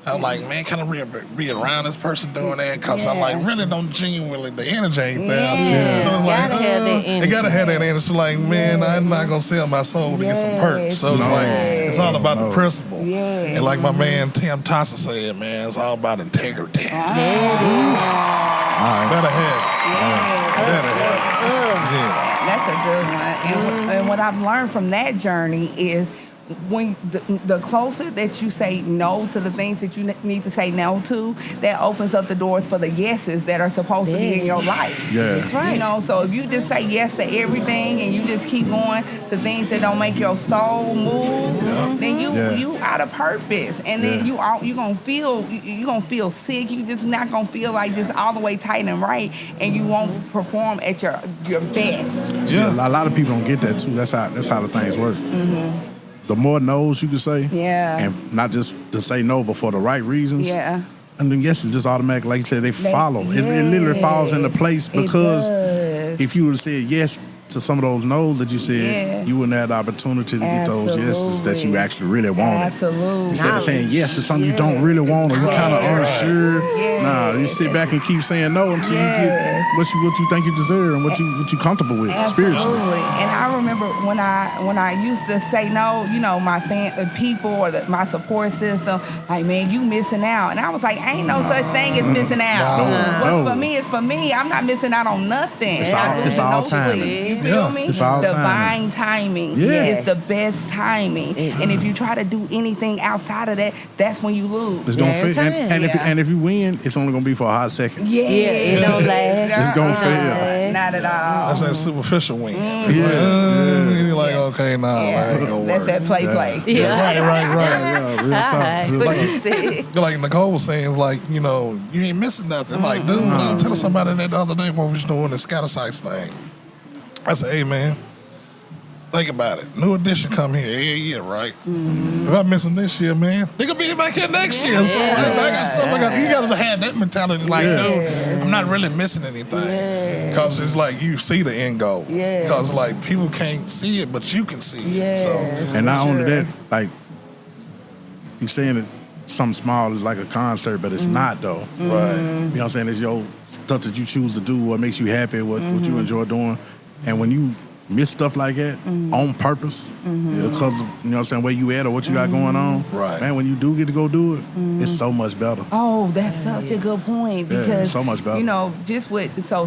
I'm like, man, kind of be around this person doing that. Because I'm like, really don't genuinely, the energy ain't there. So it's like, Gotta have that they got to have that energy. Like, man, I'm not going to sell my soul to get some perks. So it's like, it's all about the principle. And like my man Tim Thompson said, man, it's all about integrity. Better have it. Better have it. Yeah. That's a good one. And what I've learned from that journey is when the closer that you say no to the things that you need to say no to, that opens up the doors for the yeses that are supposed to be in your life. Yeah. That's right. You know, so if you just say yes to everything and you just keep going to things that don't make your soul move, then you out of purpose, and then you gonna feel sick. You just not gonna feel like just all the way tight and right, and you won't perform at your best. Yeah. A lot of people don't get that too. That's how the things work. The more no's you can say, and not just to say no, but for the right reasons. Yeah. And then yes, it's just automatic, like you said, they follow. It literally falls into place because if you would have said yes to some of those no's that you said, you wouldn't have the opportunity to get those yeses that you actually really wanted. Absolutely. Instead of saying yes to something you don't really want or you kind of unsure, you sit back and keep saying no until you get what you think you deserve and what you comfortable with spiritually. Absolutely. And I remember when I used to say no, you know, my people or my support system, like, man, you missing out. And I was like, ain't no such thing as missing out. What's for me is for me. I'm not missing out on nothing. It's all timing. You feel me? It's all Divine timing is the best timing. And if you try to do anything outside of that, that's when you lose. It's gonna fail. And if you win, it's only gonna be for a hot second. It don't last. It's gonna fail. Not at all. That's that superficial win. You're like, okay, nah, that ain't gonna That's work. that play. Right. Yeah, real talk. Real What talk. you said. Like Nichole was saying, like, you know, you ain't missing nothing. Like, dude, I was telling somebody that the other day when we was doing the scatter sites thing. I said, hey, man, think about it. New edition come here every year, right? If I miss them this year, man, they gonna be back here next year. So, I got stuff you gotta have that mentality. Like, dude, I'm not really missing anything. Because it's like you see the end goal. Because like people can't see it, but you can see it. So, and not only that, like you saying it, something small is like a concert, but it's not though. right. You know what I'm saying? It's your stuff that you choose to do, what makes you happy, what you enjoy doing. And when you miss stuff like that on purpose because of, you know what I'm saying, where you at or what you got going on, Right. man, when you do get to go do it, it's so much better. Oh, that's such a good point because so much better. You know, just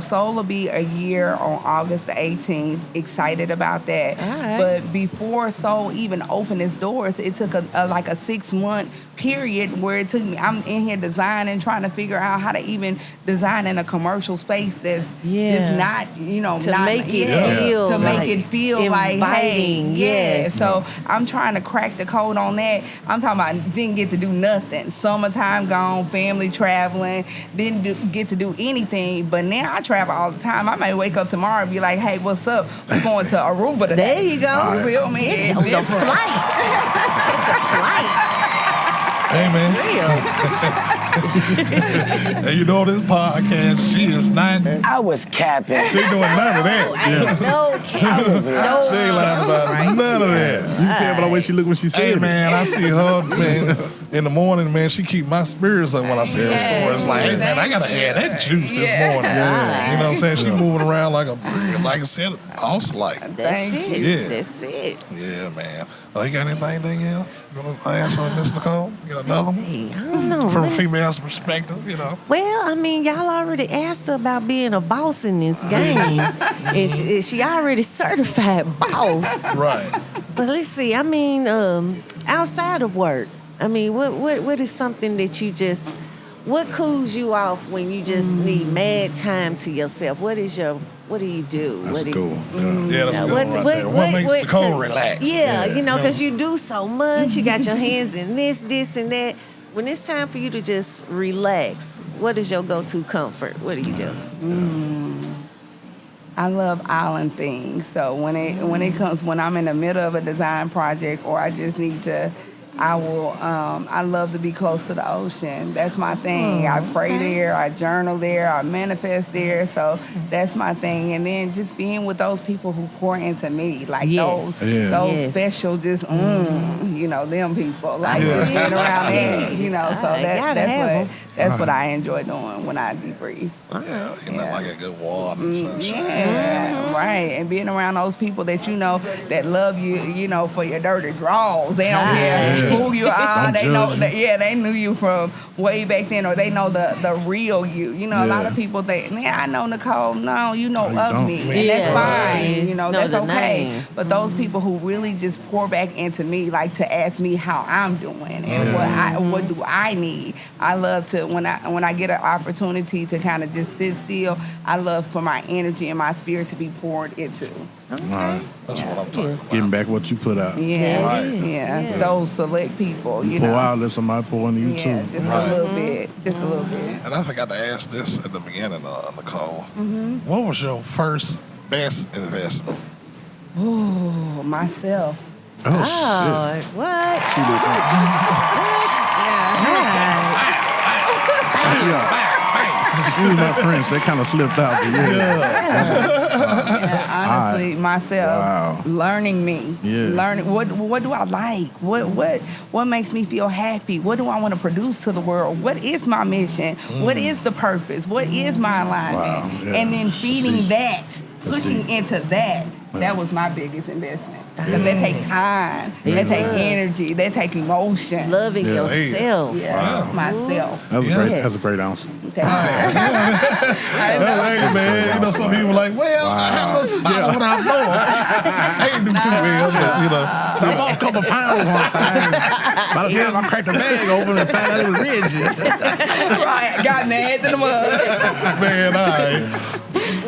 Soul will be a year on August the 18th. Excited about that. All right. But before Soul even opened its doors, it took like a 6-month period where it took me. I'm in here designing, trying to figure out how to even design in a commercial space that's just not, to not, make it feel to like make it feel inviting, like, hey, yes. So I'm trying to crack the code on that. I'm talking about didn't get to do nothing. Summertime gone, family traveling, didn't get to do anything. But now I travel all the time. I may wake up tomorrow and be like, hey, what's up? We're going to Aruba today. There you go. You feel me? Get It's the different. flights. Get your flights. Hey, man. And you know this podcast, she is not. I was capping. She doing none of that. No cap. She ain't lying about none of that. You can tell by the way she look when she said Hey, it. man, I see her, man, in the morning, man, she keep my spirits up when I see her story. It's like, hey, man, I gotta have that juice this morning. You know what I'm saying? She moving around like I said, house like. That's it. Yeah. That's it. Yeah, man. Oh, you got anything else? You want to answer Miss Nichole? You got another one? See, I don't know. From a female's perspective, you know. Well, I mean, y'all already asked her about being a boss in this game. And she already certified boss. Right. But let's see, I mean, outside of work, I mean, what is something that you just, what cools you off when you just need mad time to yourself? What do you do? That's What is- cool. Yeah, that's a good one right there. What makes Nichole relax? Yeah, because you do so much. You got your hands in this, and that. When it's time for you to just relax, what is your go-to comfort? What do you do? I love island things. So when I'm in the middle of a design project or I just need to, I love to be close to the ocean. That's my thing. I pray there, I journal there, I manifest there. So that's my thing. And then just being with those people who pour into me, like those special, just them people, like just being around that, So that's what I enjoy doing when I debrief. Yeah, like a good water and sunshine. Yeah, right. And being around those people that that love you, for your dirty draws. They don't care who you are. They know that, they knew you from way back then, or they know the real you. A lot of people think, I know Nichole. No, you know of me. And that's fine. That's okay. Name. But those people who really just pour back into me, like to ask me how I'm doing and what do I need. I love to when I get an opportunity to kind of just sit still. I love for my energy and my spirit to be poured into. Right. That's what I'm talking about. Getting back what you put out. Yeah, Right. yeah. Those select people, Pour out, let somebody pour into you too. just a little bit, just a little bit. And I forgot to ask this at the beginning, Nichole. What was your first best investment? Oh, myself. Oh, What? shit. She was my friend, so they kind of slipped out. But Honestly, myself, Wow. learning me, Yeah. learning what do I like, what makes me feel happy, what do I want to produce to the world, what is my mission, what is the purpose, what is my alignment, Wow, yeah. and then feeding that, That's pushing deep. into that. That was my biggest investment. Because they take time, they take energy, they take emotion. Loving Yeah. yourself. Yeah, myself. That was Yeah. great. That's a great answer. Take time. Hey, man, some people like, well, I have a spot when I'm low. I ain't do too well, but, I bought a couple pounds one time. By the time I cracked the bag open and found out it was rigid. Right, got mad in the mud. man, all right.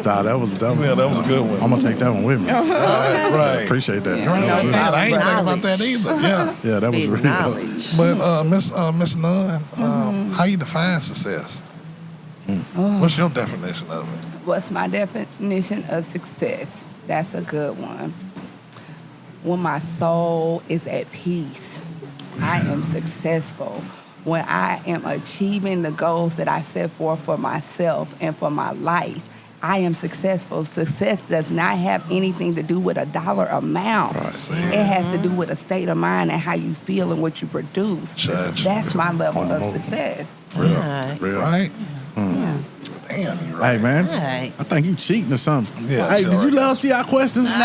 Nah, that was a Yeah, that was a good one. I'm gonna take that one with me. Right. Appreciate that. Right. That was I real. ain't thinking about that either. Yeah, that was Spit real. knowledge. But Miss Nunn, how you define success? What's your definition of it? What's my definition of success? That's a good one. when my soul is at peace. I am successful. When I am achieving the goals that I set forth for myself and for my life, I am successful. Success does not have anything to do with a dollar amount. It has to do with a state of mind and how you feel and what you produce. That's my level of success. Real. Right? Yeah. Damn, you're right. Hey, man. Right. I think you cheating or something. Yeah, Hey, sure. did you let us see our questions? No.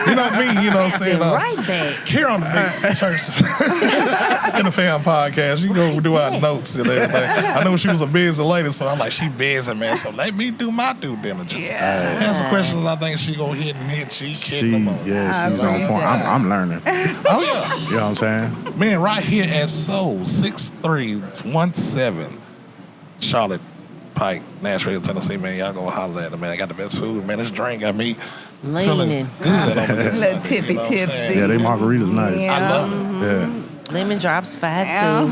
You know me, you know what I'm saying? Right back. Here on the Big Church in the Fam Podcast, you go do our notes and everything. I know she was a busy lady, so I'm like, she busy, man, so let me do my due diligence. Yeah. Answer questions I think she gonna hit and hit. She's on. She's on point. I'm learning. Oh, yeah. You know what I'm saying? Man, right here at Soul 6317, Charlotte Pike, Nashville, Tennessee, man. Y'all go holler at them, man. I got the best food, man. This drink got me feeling Leaning. good on the Little inside, tippy you know what I'm tipsy. saying? Yeah, they margaritas nice. Yeah. I love it. Yeah. Lemon drops fire too. Man,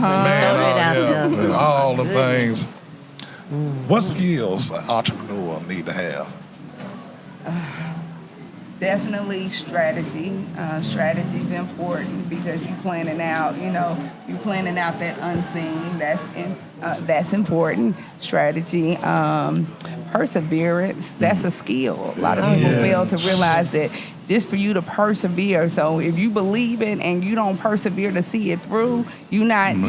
Throw it out there. yeah, all the things. What skills an entrepreneur need to have? Definitely strategy. Strategy is important because you planning out that unseen. That's important. Strategy, perseverance. That's a skill. A lot of people fail to realize that just for you to persevere. So if you believe it and you don't persevere to see it through, you're not in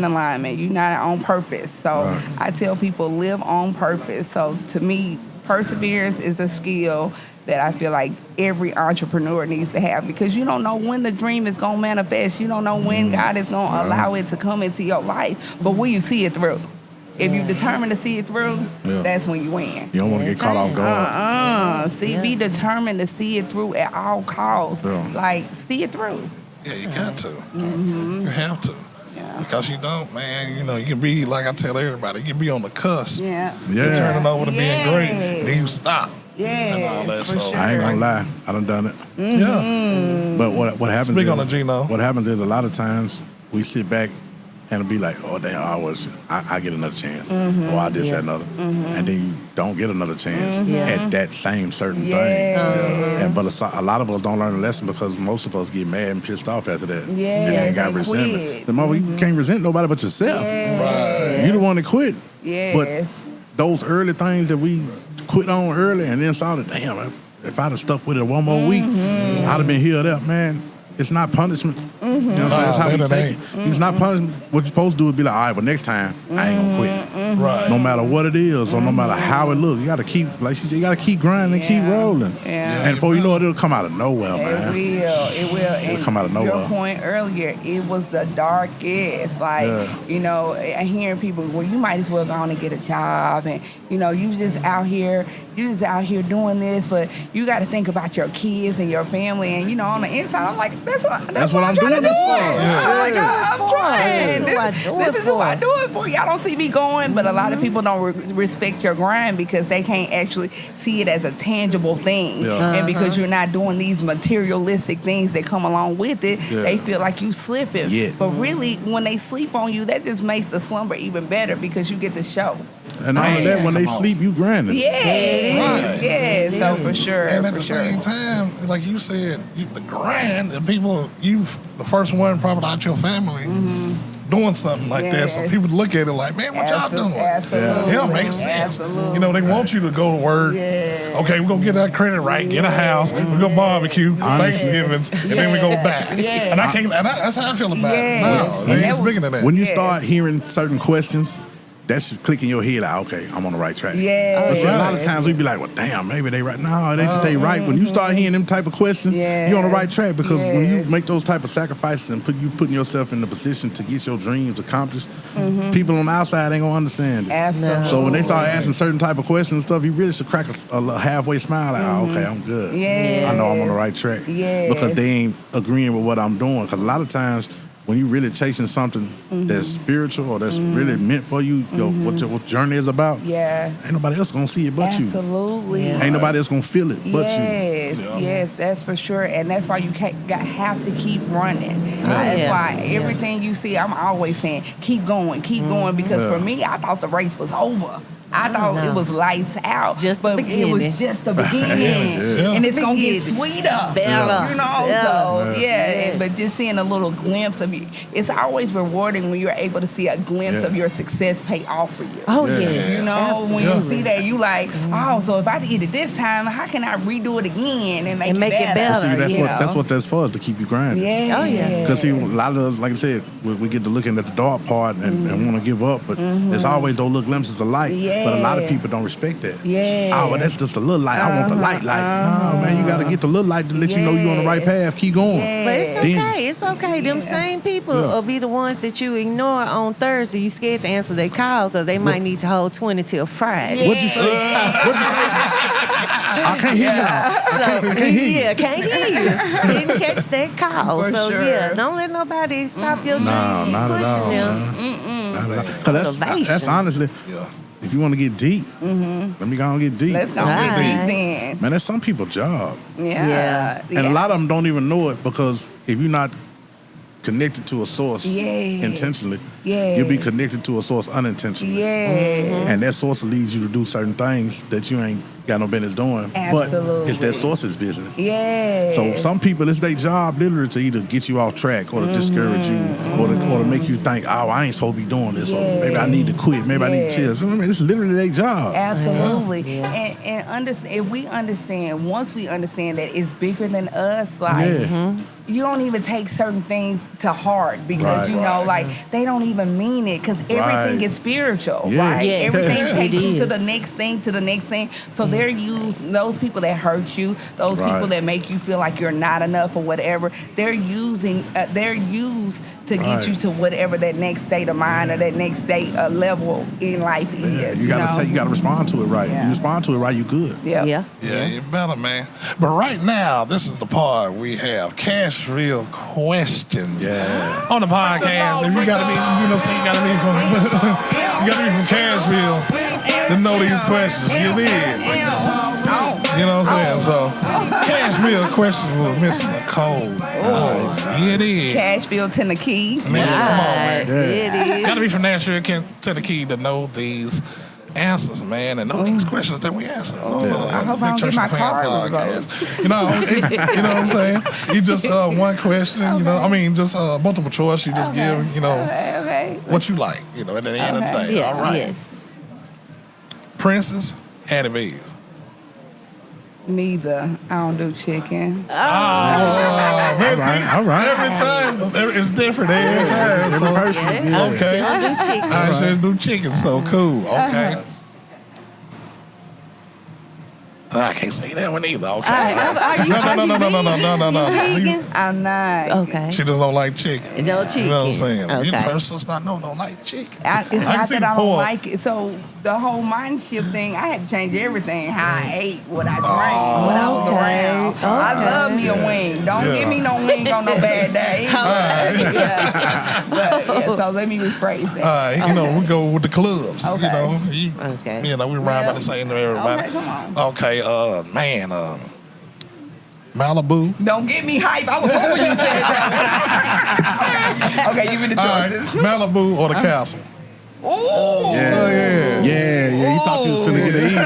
alignment. You're not on purpose. So I tell people live on purpose. So to me, perseverance is the skill that I feel like every entrepreneur needs to have because you don't know when the dream is going to manifest. You don't know when God is going to allow it to come into your life. But will you see it through? If you're determined to see it through, that's when you win. You don't want to get caught off guard. Be determined to see it through at all costs. Like, see it through. Yeah, you got to. You have to. Because you don't, man, you can be, like I tell everybody, you can be on the cusp. Yeah. Turning over to being great. And then you stop. And all that. So I ain't gonna lie, I done it. Yeah. But what happens Speak is, on it, Gino. What happens is a lot of times we sit back and be like, oh damn, I get another chance, or I did that another, and then you don't get another chance at that same certain thing. And but a lot of us don't learn the lesson because most of us get mad and pissed off after that. And then got resentment. The moment you can't resent nobody but yourself. Right. You the one that quit. But Yes. those early things that we quit on early and then saw that, damn, if I'd have stuck with it one more week, I'd have been healed up, man. It's not punishment. You know what I'm saying? That's how we take it. It's not punishment. What you're supposed to do is be like, all right, well, next time, I ain't gonna quit. Right. No matter what it is or no matter how it looks, you gotta keep, like she said, you gotta keep grinding and keep rolling. And before you know it, it'll come out of nowhere, man. It will. It'll come out of nowhere. Your point earlier, it was the darkest. Like, hearing people, well, you might as well go on and get a job, and you just out here doing this, but you got to think about your kids and your family, and on the inside, I'm like, that's what I'm doing this for. I'm trying. This is what I do it for. Y'all don't see me going, but a lot of people don't respect your grind because they can't actually see it as a tangible thing, and because you're not doing these materialistic things that come along with it, they feel like you slipping. But really, when they sleep on you, that just makes the slumber even better because you get to show. And all of that, when they sleep, you grinding. So for sure. And at the same time, like you said, the grind and people, the first one probably out your family doing something like that. So people look at it like, man, what y'all doing? Absolutely. It don't make sense. Absolutely. They want you to go to work. Okay, we're going to get that credit right, get a house, we're going to barbecue, Thanksgivings, and then we go back. And that's how I feel about it. No, it's bigger than that. When you start hearing certain questions, that should click in your head like, okay, I'm on the right track. But see, a lot of times we be like, well, damn, maybe they right. No, they right. When you start hearing them type of questions, you're on the right track because when you make those type of sacrifices and putting yourself in the position to get your dreams accomplished, people on the outside ain't gonna understand it. Absolutely. So when they start asking certain type of questions and stuff, you really should crack a halfway smile like, oh, okay, I'm good. I know I'm on the right track. Because they ain't agreeing with what I'm doing. Because a lot of times, when you really chasing something that's spiritual or that's really meant for you, what your journey is about, ain't nobody else gonna see it but you. Absolutely. Ain't nobody else gonna feel it but you. Yes, that's for sure. And that's why you have to keep running. That's why everything you see, I'm always saying, keep going, because for me, I thought the race was over. I thought it was lights out. Just the but beginning. it was just the beginning. Yeah. And it's going to get Beginning. sweeter. Better. You know? Yeah. So, yeah. Yes. But just seeing a little glimpse of you. It's always rewarding when you're able to see a glimpse of your success pay off for you. Oh, Yeah. yes. You know, when you Absolutely. see that, you like, oh, so if I did it this time, how can I redo it again and make, And make it better. See, that's you what know. that's what that's for, is to keep you grinding. Yeah. Oh, yeah. Because see, a lot of us, like I said, we get to looking at the dark part and want to give up, but there's always those little glimpses of light. But a lot of Yeah. people don't respect that. Yeah. Oh, well, that's just a little light. I want the light. No, man, you got to get the little light to let you know you're on the right path. Keep going. Yeah. But it's Then- okay. It's okay. Them same people will be the ones that you ignore on Thursday. You scared to answer their call because they might need to hold 20 till Friday. What'd you say? What'd you say? I can't hear y'all. I can't hear you. Yeah, can't hear you. Didn't catch that call. For so sure. yeah, don't let nobody stop your dreams. No, Keep not at pushing all, them. man. Not at all. 'Cause that's Motivation. honestly, Yeah. if you want to get deep, let me go and get deep. Let's go Right. get deep then. Man, that's some people's job. Yeah. And a lot of them don't even know it because if you're not connected to a source Yeah. intentionally, Yeah. you'll be connected to a source unintentionally. Yeah. And that source leads you to do certain things that you ain't got no business doing. But it's that Absolutely. source's business. Yeah. So some people, it's their job literally to either get you off track or to discourage you or to make you think, oh, I ain't supposed to be doing this, or maybe I need to quit, maybe I need to chill. So, I mean, it's literally their job. Absolutely. Yeah. And understand, if we understand, once we understand that it's bigger than us, like Yeah. you don't even take certain things to heart because Right. you know, like they don't even mean it because everything Right. is spiritual, Yeah. right? Yes. Everything It takes you to is. the next thing, to the next thing. So they're used, those people that hurt you, those Right. people that make you feel like you're not enough or whatever, they're used to get Right. you to whatever that next state of mind or that next state level in life Yeah, is. you gotta know? you gotta respond to it right. Yeah. You respond to it right, you good. Yeah. Yeah. Yeah, you better, man. But right now, this is the part we have cash real questions Yeah. on the podcast. If you gotta be, you know, so you gotta be from, you gotta be from Cashville to know these questions. You did. You know what I'm saying? So, cash real questions with Miss Nichole. Yeah, it is. Cashville, Tennessee. Man, come on, man. It is. Gotta be from Nashville, Tennessee to know these answers, man, and know these questions that we answer. I hope I don't get my card revoked. You know what I'm saying? You just one question, you know, I mean, just multiple choice. You just give, you know, Okay. what you like, you know, at the end of the day. Yeah. All right. Yes. Princess, Hattie B's. Neither. I don't do chicken. Man, All see, right. every time it's different every time. Every person. Yes. Yeah. Okay. Don't do chicken. I should do chicken, so cool. Okay. I can't say that one either. Okay. Are you No. vegan? I'm not. Okay. She just don't like chicken. No chicken. You know what I'm saying? You Okay. person's not don't like chicken. It's I can not see that the I don't point. like it. So the whole mind shift thing, I had to change everything. How I ate, what I drank, what I was around. I love me a wing. Don't give me no wing on no bad day. Yeah. But, yeah, so let me rephrase that. You know, we go with the clubs. Okay. You know, Okay. you know, we ride by the same to everybody. Okay, come on. Okay, man, Malibu. Don't get me hype. I was hoping you said that. Okay, give me the All right, choices. Malibu or the castle. Ooh. Yeah. Yeah. You thought you was finna get an easy one.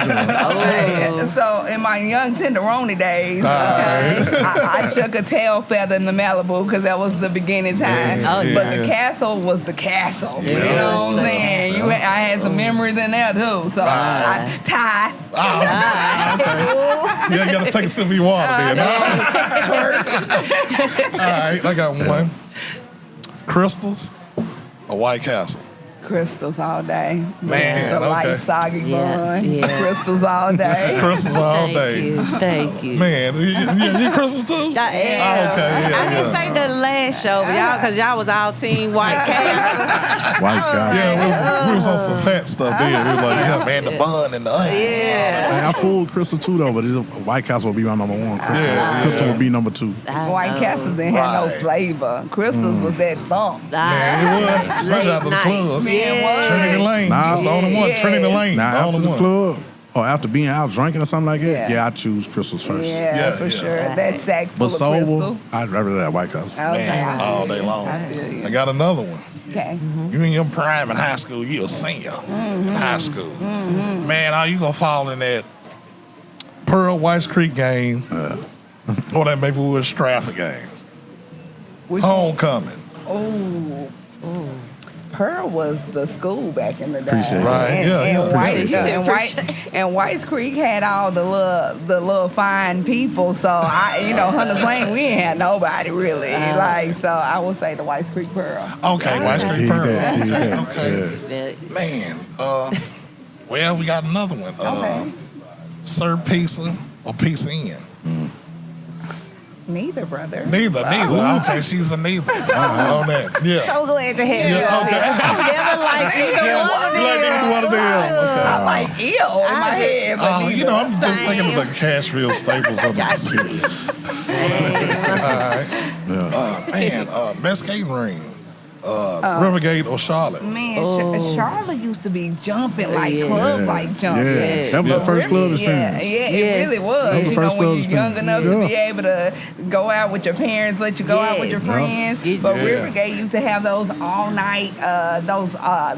Hey, so in my young tenderoni days, I shook a tail feather in the Malibu because that was the beginning time. But the castle was the castle. You know what I'm saying? I had some memories in there too. So Thai. Yeah, you gotta take a sip of your water then. All right, I got one. Crystals or White Castle? Crystals all day. Man, the light okay. soggy Yeah, bun. yeah. Crystals all day. Crystals all day. Thank you. Man, you crystals too? Yeah. Oh, okay, yeah, I didn't yeah. say the last show, but y'all, because y'all was all team White Castle. White guy. Yeah, we was on some fat stuff then. It was like, yeah, man, the bun and the onions. Yeah. Hey, I fooled Crystal too though, but White Castle will be my number one. Crystal will be number two. White Castles didn't have no flavor. Crystals was that bump. Man, it was. Especially after the club. Man, what? Trinity Lane. Nah. That's the only one. Yeah. Trinity Lane. Now the after only the one. club or after being out drinking or something like that, Yeah. I choose crystals first. Yeah, for sure. That sack full But of sober, crystal. I'd rather that White House. Okay. Man, all day long. I feel you. I got another one. Okay. You in your prime in high school, you a senior in high school. Man, are you gonna fall in that Pearl Whites Creek game or that Maplewood Stratford game? Which one? Homecoming. Oh. Pearl was the school back in the day. Appreciate it. Right, And Appreciate and Whites Creek had all the little fine people. So Hunters Lane, we ain't had nobody really. So I would say the Whites Creek Pearl. Okay, Whites Creek Pearl. Okay. Yeah. Man, well, we got another one. Okay. Sir Pizza or Pizza Inn? Neither, brother. Neither. Okay, she's a neither. On that. Yeah. So glad to have you. okay. I've never liked either one of them. Like either one of them. I like ill in my head, but neither. I'm just thinking of the Cashville staples of the city. All right. Man, best skating ring. Rivergate or Charlotte? Man, Charlotte used to be jumping like clubs like jumping. Yeah. That was the first club experience. Yeah, it really was. That was the first when club you're young experience. enough to be able to go out with your parents, let you go out with your friends. But Rivergate used to have those all night, those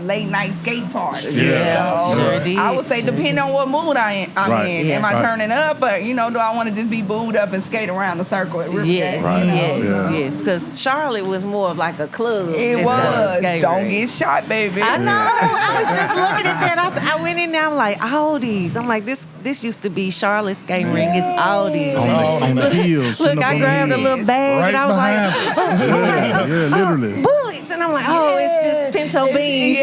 late night skate parties. Yeah. Sure did. I would say depending on what mood I'm Right. in. Yeah. Am I Right. turning up, or do I want to just be booed up and skate around the circle at Rivergate? Yes, Right. yes, Yeah. yes. Because Charlotte was more of like a club. It instead of a was. skate Don't rink. get shot, baby. I know. I was just looking at that. I went in there. I'm like, Aldi's. I'm like, this used to be Charlotte's skating rink. It's Aldi's. On the hills. sitting Look, up I on the grabbed a hill. little bag Right and I was behind like, Yeah, literally. bullets. And I'm like, oh, it's just pinto beans.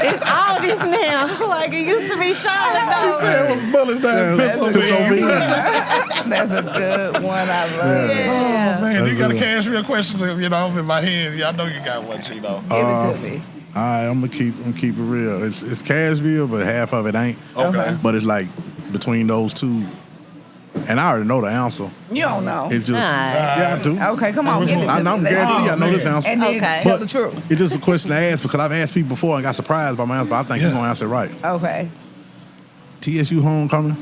It's Aldi's now. Like, it used to be Charlotte. She said it was bullets down Pinto Beans. That's a good one. I love it. Oh, man, you got a That's Cashville question, in my head. I know you got one, Chino. Give it to me. All right, I'm gonna keep it real. It's Cashville, but half of it ain't. Okay. But it's like between those two, and I already know the answer. You don't know. It's just yeah, I do. Okay, come on, give it to I'm me. guarantee you I know this answer. And then Okay. tell But the truth. It's just a question to ask because I've asked people before and got surprised by my answer. But I think you're gonna answer it right. Okay. TSU homecoming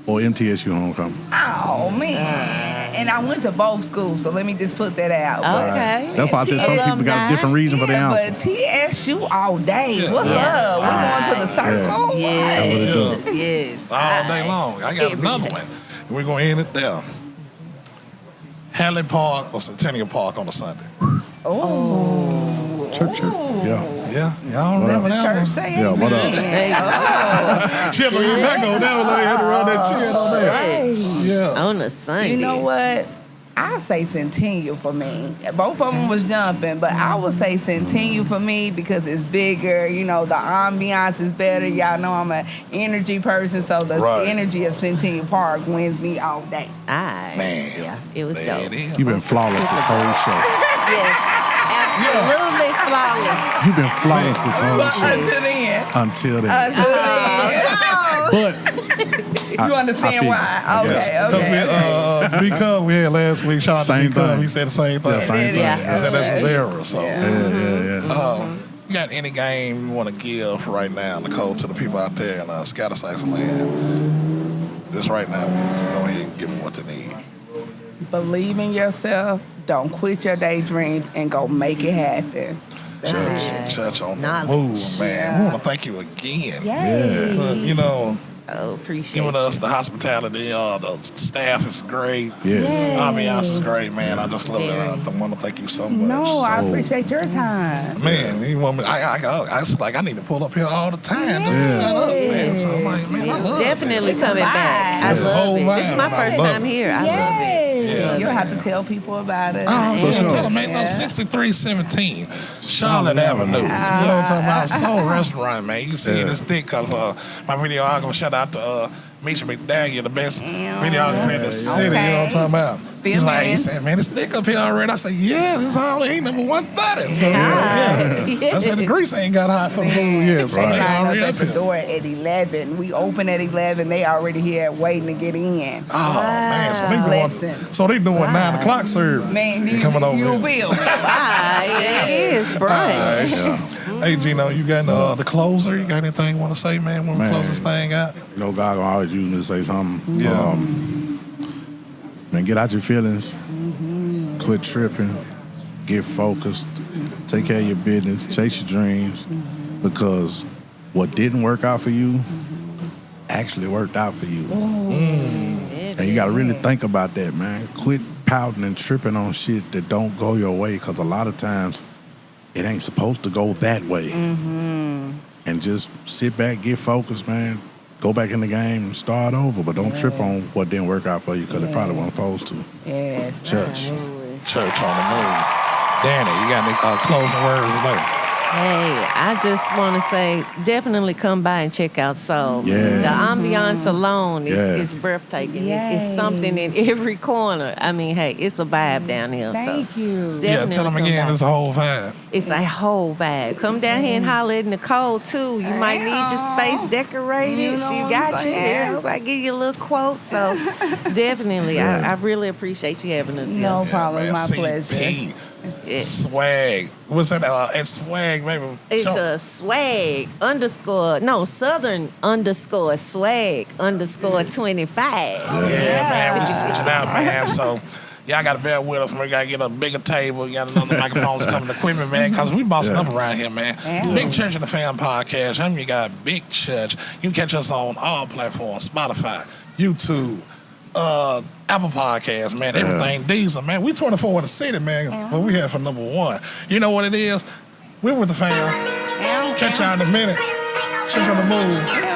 or MTSU homecoming? Oh, man. And I went to both schools, so let me just put that out. Okay. That's why I said some people got a different reason for the Yeah, answer. but TSU all day. What's up? We're going to the circle. Yeah. Yes. All day long. I got another one. We're going to end it there. Hadley Park or Centennial Park on a Sunday? Oh. Church. Yeah. Yeah, y'all remember that Church one? say Yeah, what up? amen. Chip, you back on that one. I had to run that chin on there. Yeah. On a Sunday. You know what? I say Centennial for me. Both of them was jumping, but I would say Centennial for me because it's bigger. The ambiance is better. Y'all know I'm an energy person, so the Right. energy of Centennial Park wins me all day. Man. Yeah, it was There dope. it is. You've been flawless this whole show. Yes, absolutely flawless. You've been flawless this whole show. Until then. Until then. But You understand why? Okay. Because we had last week, shout out to Same B-Cub, thing. he said the same thing. Yeah, same thing. Yeah. He said that's his error. So, yeah. you got any game you want to give right now, Nichole, to the people out there in Scattersax land? Just right now, go ahead and give them what they need. Believe in yourself. Don't quit your daydreams and go make it happen. Church on the Knowledge. move, man. We want to thank you again. Yay. For, Oh, appreciate giving it. us the hospitality. The staff is great. Yeah. Ambiance is great, man. I just love it. I want to thank you so much. No, I So- appreciate your time. Man, you want me? I need to pull up here all the time just to set up, man. So I'm like, man, I love Definitely it. coming back. I It's a love whole it. This is vibe, my and I first love time it. here. I love it. Yeah. You'll have to tell people about it. Oh, For sure. tell them, man, no, 6317 Charlotte Avenue. You know what I'm talking about? Soul Restaurant, man. You see this thick because my videographer, shout out to Misha McDaniel, the best videographer in the city. You know what I'm talking about? He was like, he said, man, it's thick up here already. I said, yeah, this only ain't number 130. So, yeah. I said, the grease ain't got hot for the food yet. So They they lined already up up at the here. door at 11. We open at 11. They already here waiting to get in. Oh, man. Blessing. So they doing 9 o'clock serve. Man, They coming over you here. will. It is brunch. Yeah. Hey, Gino, you got the closer? You got anything you want to say, man, when we close this thing out? You know, God gonna always use me to say something. Yeah. Man, get out your feelings. Quit tripping. Get focused. Take care of your business. Chase your dreams. Because what didn't work out for you actually worked out for you. And you got to really think about that, man. Quit pouting and tripping on shit that don't go your way, because a lot of times it ain't supposed to go that way. And just sit back, get focused, man. Go back in the game and start over, but don't trip on what didn't work out for you, because it probably wasn't supposed to. Yeah. Church. Church on the move. Danny, you got any closing words today? Hey, I just want to say, definitely come by and check out Soul. Yeah. The ambiance alone is Yeah. breathtaking. Yay. It's something in every corner. I mean, hey, it's a vibe down here. Thank you. Yeah, Definitely tell them come again, by. it's a whole vibe. It's a whole vibe. Come down here and holler at Nichole, too. You might need your space decorated. You know She what I'm got you saying? there. I give you a little quote. So definitely, I really appreciate you having us here. No problem. Man, My CP, pleasure. Swag. What's that? It's swag, baby. It's a swag Southern _ swag _ 25. Yeah, man, we switching out, man. So y'all got to bear with us. We got to get a bigger table. You got another microphones coming, equipment, man, because we bossing up around here, man. Yeah. Big Church in the Fan podcast. I'm your guy, Big Church. You can catch us on all platforms: Spotify, YouTube, Apple Podcasts, man. Everything diesel, man. We 24 in the city, man. What we have for number one. You know what it is? We're with the fam. Catch y'all in a minute. Church on the move.